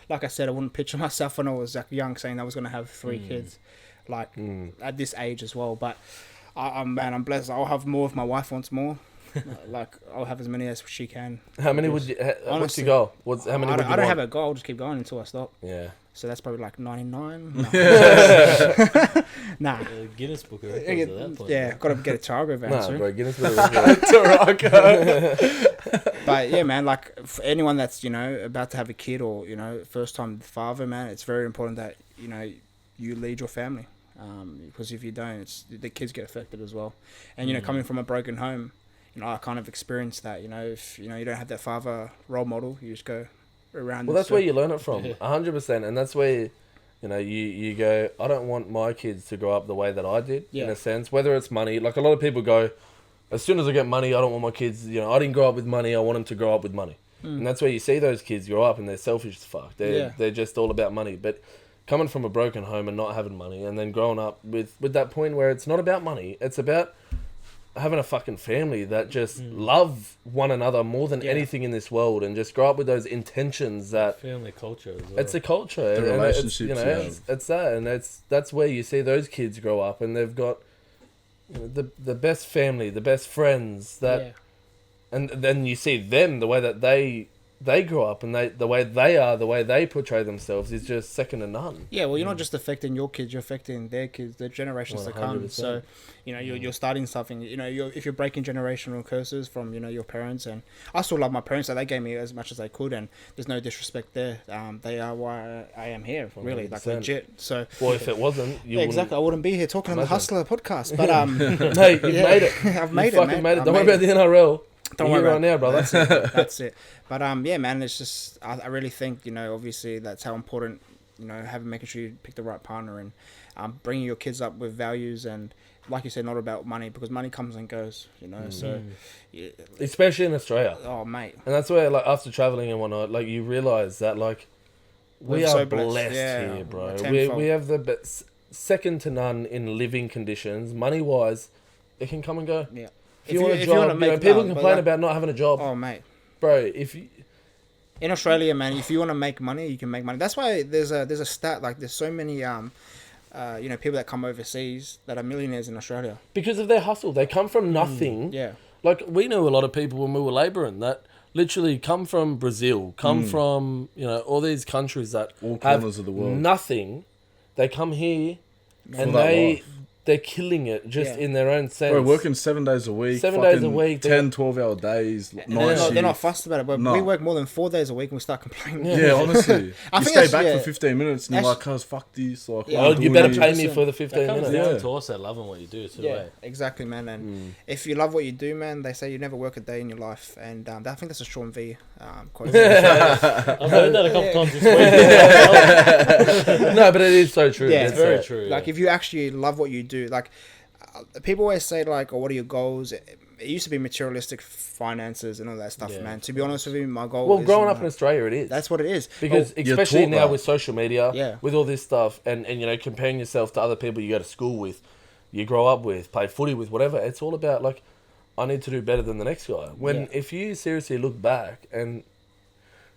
Like I said, I wouldn't picture myself when I was young saying I was going to have 3 kids, at this age as well. But I'm blessed. I'll have more if my wife wants more. I'll have as many as she can. How many would you? What's your goal? How many? I don't have a goal. I'll just keep going until I stop. Yeah. So that's probably like 99. Nah. Guinness Book of Records at that point. Yeah, got to get a Tiago van soon. Bro, Guinness Book of Records. But yeah, man, like for anyone that's about to have a kid or first time father, man, it's very important that you lead your family, because if you don't, the kids get affected as well. And coming from a broken home, I kind of experienced that. If you don't have that father role model, you just go around. Well, that's where you learn it from, 100%, and that's where you go, I don't want my kids to grow up the way that I did, in a sense. Whether it's money, like a lot of people go, as soon as I get money, I don't want my kids, I didn't grow up with money, I want them to grow up with money. And that's where you see those kids grow up and they're selfish as fuck. They're just all about money. But coming from a broken home and not having money, and then growing up with that point where it's not about money, it's about having a fucking family that just love one another more than anything in this world, and just grow up with those intentions that family culture as well. It's a culture, the relationships, it's that, and that's where you see those kids grow up, and they've got the best family, the best friends, and then you see them, the way that they they grow up and the way they portray themselves is just second to none. Yeah, well, you're not just affecting your kids, you're affecting their kids, their generations to come. So, you know, you're starting something. You know, if you're breaking generational curses from, you know, your parents, and I still love my parents, so they gave me as much as they could, and there's no disrespect there. They are why I am here, really, 100%. like legit. So, well, if it wasn't, exactly, I wouldn't be here talking on the Hustler podcast. But no, you've made it. I've made you it, fucking man. made it. Don't worry about the NRL. Don't worry right now, brother. That's it. But yeah, man, it's just I really think, you know, obviously that's how important, you know, making sure you pick the right partner, and bringing your kids up with values, and like you said, not about money, because money comes and goes, you know. So yeah. Especially in Australia. Oh, mate. And that's where, like, after traveling and whatnot, like, you realize that, like, we are so blessed here, bro. We have the second to none in living conditions. Money wise, it can come and go. Yeah. If you want a job, you know, people complain about not having a job. Oh, mate. Bro, if you... In Australia, man, if you want to make money, you can make money. That's why there's a stat, like, there's so many, you know, people that come overseas that are millionaires in Australia. Because of their hustle. They come from nothing. Yeah. Like, we knew a lot of people when we were labouring that literally come from Brazil, come from, you know, all these countries that all corners of the world. Nothing. They come here and they're killing it just in their own sense. We're working 7 days a week. 7 days a week. 10, 12-hour days. They're not fussed about it, but we work more than 4 days a week and we start complaining. Yeah, honestly. You stay back for 15 minutes and you're like, cuz, fuck this. Like, you better pay me for the 15 minutes. It comes down to also loving what you do too. Yeah, exactly, man. And if you love what you do, man, they say you never work a day in your life. And I think that's a Sean V quote. I've heard that a couple times this week. No, but it is so true. Yeah, it's very true. Like, if you actually love what you do, like, people always say, like, oh, what are your goals? It used to be materialistic finances and all that stuff, man. To be honest with you, my goal Well, growing up in Australia, it is. That's what it is. Because especially now with social media, with all this stuff, and, you know, comparing yourself to other people you go to school with, you grow up with, play footy with, whatever, it's all about, like, I need to do better than the next guy. When if you seriously look back and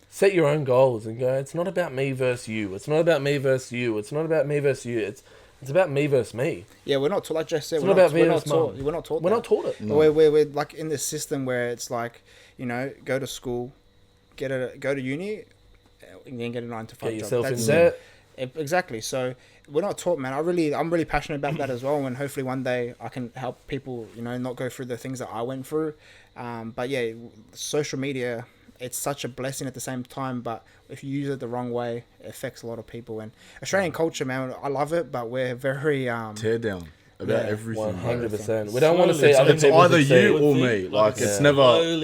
set your own goals and go, it's not about me versus you. It's not about me versus you. It's not about me versus you. It's about me versus me. Yeah, we're not taught, like Jess said, we're not taught We're not taught it. No. We're like in this system where it's like, you know, go to school, go to uni, and then get a 9 to 5 job. Get yourself in debt. Exactly. So we're not taught, man. I'm really passionate about that as well, and hopefully one day I can help people, you know, not go through the things that I went through. But yeah, social media, it's such a blessing at the same time, but if you use it the wrong way, it affects a lot of people. And Australian culture, man, I love it, but we're very tear down about everything. 100%. We don't want to see other people. It's either you or me. Like, it's never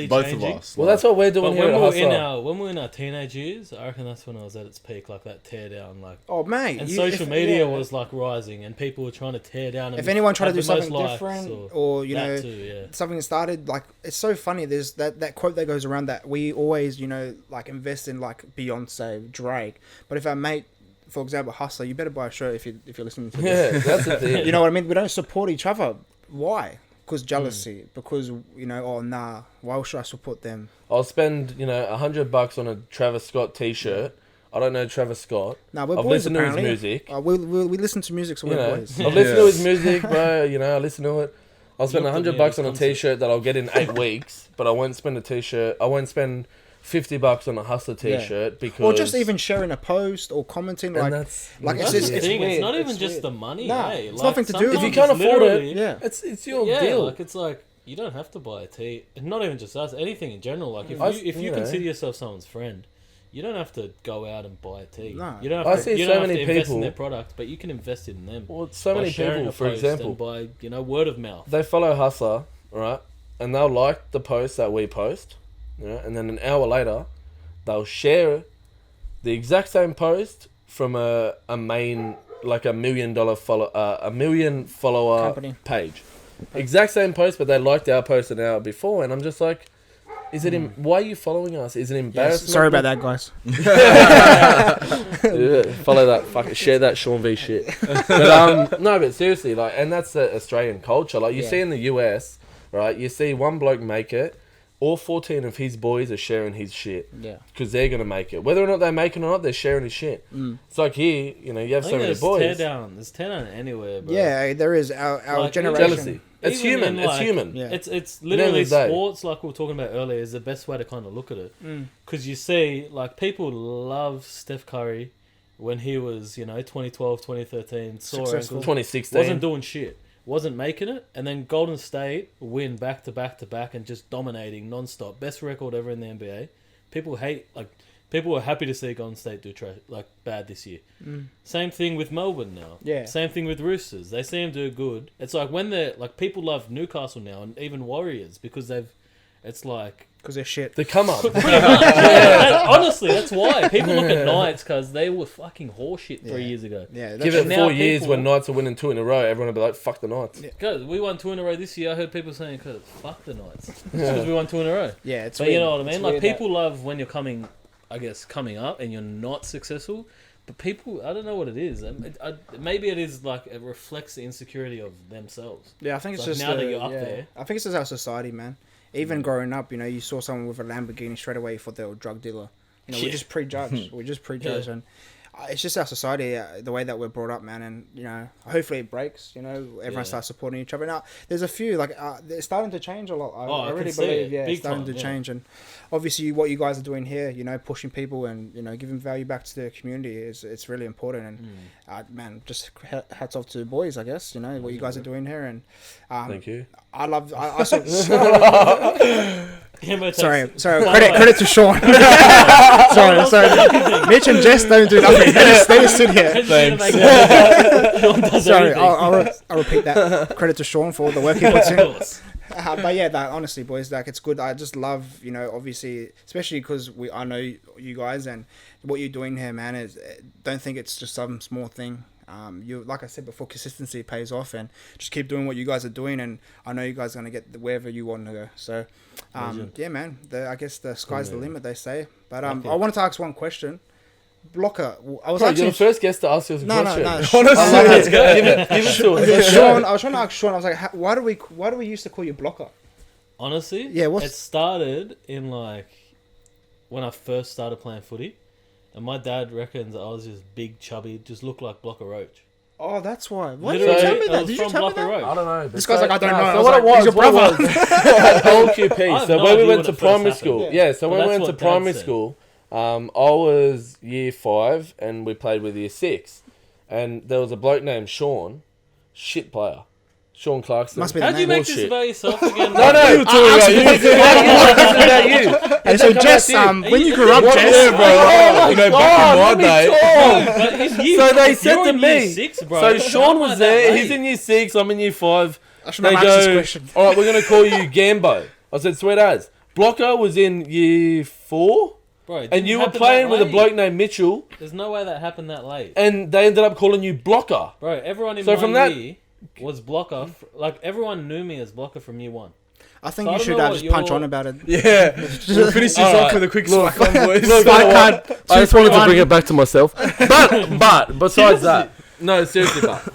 both of us. Well, that's what we're doing here at Hustler. When we were in our teenage years, I reckon that's when I was at its peak, like that tear down, like. Oh, mate. And social media was like rising, and people were trying to tear down. And if anyone tried to do something different, or you know, something that started, like, it's so funny. There's that quote that goes around that we always, you know, like, invest in, like, Beyonce, Drake. But if our mate, for example, Hustler, you better buy a shirt if you're listening to this. Yeah, that's the thing. You know what I mean? We don't support each other. Why? Because jealousy. Because, you know, oh, nah, why should I support them? I'll spend, you know, $100 on a Travis Scott t-shirt. I don't know Travis Scott. No, we're I've boys, listened apparently. to his music. We listen to music, so we're boys. I've listened to his music, bro. You know, I listen to it. I'll spend $100 on a t-shirt that I'll get in 8 weeks, but I won't spend $50 on a Hustler t-shirt because... Or just even sharing a post or commenting, like... That's it's weird. It's not even just the money, nah, hey? It's nothing to do with it. If you can't afford it, it's your deal. Like, it's like, you don't have to buy a tee. Not even just us, anything in general. Like, if you consider yourself someone's friend, you don't have to go out and buy a tee. No. You don't have to invest in their product, but you can invest in them. Well, so many people, for example... by, you know, word of mouth. They follow Hustler, right? And they'll like the post that we post, you know, and then an hour later... they'll share the exact same post from a main, like a $1 million follower company page. Exact same post, but they liked our post an hour before, and I'm just like, why are you following us? Is it embarrassment? Sorry about that, guys. Follow that, share that Sean V shit. But, no, but seriously, like, and that's the Australian culture. Like, you see in the US, right? You see one bloke make it. All 14 of his boys are sharing his shit. Yeah. Because they're going to make it. Whether or not they make it or not, they're sharing his shit. It's like here, you know, you have so many boys. There's tear down anywhere, bro. Yeah, there is. Our generation. Jealousy. It's even human. It's human. Yeah. It's literally Day. sports, like we were talking about earlier, is the best way to kind of look at it. Because you see, like, people love Steph Curry when he was, 2012, 2013, sore Successful. ankle, 2016. wasn't doing shit, wasn't making it, and then Golden State win back to back to back and just dominating non-stop, best record ever in the NBA. People were happy to see Golden State do bad this year. Same thing with Melbourne now. Yeah. Same thing with Roosters. They see them do good. It's like when they're like, people love Newcastle now and even Warriors because it's like, because they're shit. The come up. pretty much. Yeah, honestly, that's why people look at Knights because they were fucking horseshit 3 years ago. Yeah, Give it now 4 years people- when Knights are winning 2 in a row. Everyone will be like, "Fuck the Knights." Guys, we won 2 in a row this year. I heard people saying, "Fuck the Knights," because we won 2 in a row. Yeah, it's But weird. you know what I mean? It's Like, weird people love when you're coming up and you're not successful. But people, I don't know what it is. Maybe it is like it reflects the insecurity of themselves. Yeah, I think it's Like, just now that you're up there. I think it's just our society, man. Even growing up, you saw someone with a Lamborghini straight away, you thought they were a drug dealer. We Yeah. just prejudge. We just prejudge, and it's just our society, the way that we're brought up, man. And hopefully it breaks. Everyone starts supporting each other. Now, there's a few it's starting to change a lot. I really believe, it's starting to change. And obviously, what you guys are doing here, pushing people and giving value back to the community it's really important. And man, just hats off to the boys, I guess. What you guys are doing here, and Thank you. I love. I saw, Sorry. Credit to Shaun. sorry. Mitch and Jess don't do nothing. They just sit here. Thanks. Sorry, I'll repeat that. Credit to Shaun for all the work he puts in. But yeah, honestly, boys, it's good. I just love, obviously, especially because I know you guys and what you're doing here, man. Don't think it's just some small thing. Like I said before, consistency pays off, and just keep doing what you guys are doing, and I know you guys are gonna get wherever you want to go. So, yeah, man. I guess the sky's the limit, they say. But I wanted to ask one question. Blocker, I was You're the first guest to ask you a question. No. Honestly, let's go. Give it to us. Shaun, I was trying to ask Shaun. I was like, why do we used to call you Blocker? Honestly, it started in when I first started playing footy, and my dad reckons I was just big, chubby, just looked like Blocker Roach. Oh, that's why. Why did Literally, you tell me it that? was Did you from tell me Blocker that? Roach. I don't know. This guy's like, I don't know. So what it was, he's your brother. at LQP. I have So no when we idea went when to it first primary happened. school, Yeah. so But when we that's went to what Dad primary said. school, I was year 5 and we played with year 6, and there was a bloke named Shaun, shit player, Shaun Clarkson. Must be How'd the you name. make this about yourself again? No, I'm talking about you. And so, Jess, when you grew up, Jess, Back in my day. But if you- So they if said you're to in year me, 6, bro, so how Shaun am I was that there, late? he's in year 6, I'm in year 5. I should They have asked this go, question. all right, we're going to call you Gambo. I said, sweet as. Blocker was in year 4, Bro, it and didn't you were happen playing that with a late. bloke named Mitchell, There's no way that happened that late. and they ended up calling you Blocker. Bro, everyone in So my from that- year was Blocker. Everyone knew me as Blocker from year 1. I think So I you don't should know just what punch your- on about it. Yeah. We'll finish this off with a quick spike on, boys. Look, Spike I card, just wanted to bring it back to myself. But besides that, no, seriously, but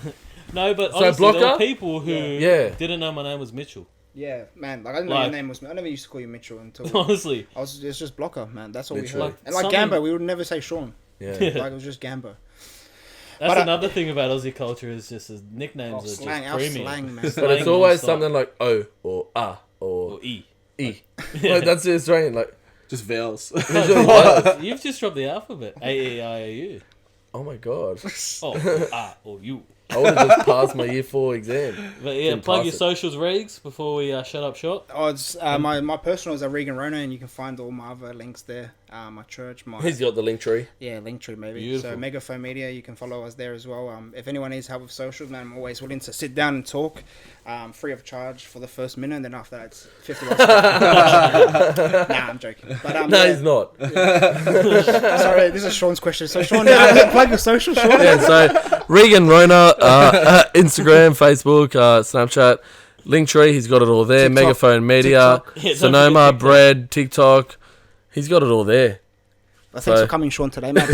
No, but So honestly, there Blocker? were people who Yeah. didn't know my name was Mitchell. Yeah, man. I didn't know your name was. I never used to call you Mitchell until Honestly. it's just Blocker, man. That's all Literally. we heard. And like Something- Gambo, we would never say Sean. yeah. Like it was just Gambo. That's But, another thing about Aussie culture is just his nicknames are Slang, just our creamy. slang, man. But it's Slang always non-stop. something like O or A or Or E. E. Like, that's the Australian. Like, Just vowels. usually what? You've just dropped the alphabet. A, E, I, A, U. Oh my god! Oh, or A, or U. I would have just passed my year 4 exam. But yeah, Didn't plug pass your it. socials, Regs, before we shut up shop. Oh, it's my personal is a Regan Rona, and you can find all my other links there. My church, He's got the link tree. Linktree maybe. Beautiful. So Megaphone Media, you can follow us there as well. If anyone needs help with socials, man, I'm always willing to sit down and talk, free of charge for the first minute, and then after that it's $50. Nah, I'm joking. But No, he's not. Sorry, this is Sean's question. So Sean, plug your socials, Sean. Yeah, so Regan Rona, Instagram, Facebook, Snapchat, Linktree, he's got it all there. TikTok. Megaphone Media, TikTok. Yeah, don't Sonoma, forget TikTok. Bread, TikTok. He's got it all there. Thanks So- for coming, Sean, today, man.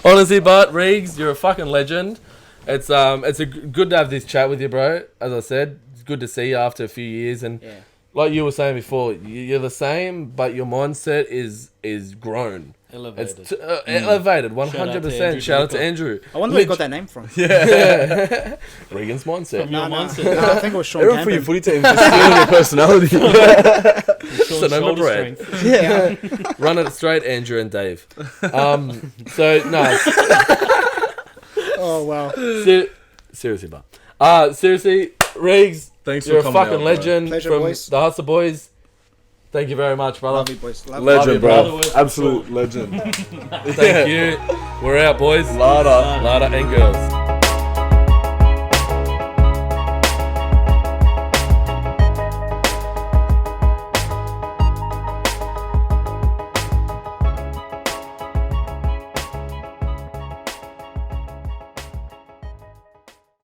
Honestly, but Regs, you're a fucking legend. It's good to have this chat with you, bro. As I said, it's good to see you after a few years, and Yeah. like you were saying before, you're the same, but your mindset is grown. Elevated. It's elevated, 100%. Shout out to Andrew. I wonder where you got that name from. Yeah. Regan's mindset. From your mindset. No, I think it was Sean Everyone for your Gambin. footy team just stealing your personality. Sonoma Shoulder bread. strength. Yeah. Run it straight, Andrew and Dave. So, no. Oh, wow. Seriously, but. Seriously, Regs, Thanks you're for a coming fucking out, legend Pleasure, from boys. the Hustler Boys. Thank you very much, brother. Love you, boys. Love you. Legend, brother. bro. Absolute legend. Thank you. We're out, boys. Lada. Lada and girls.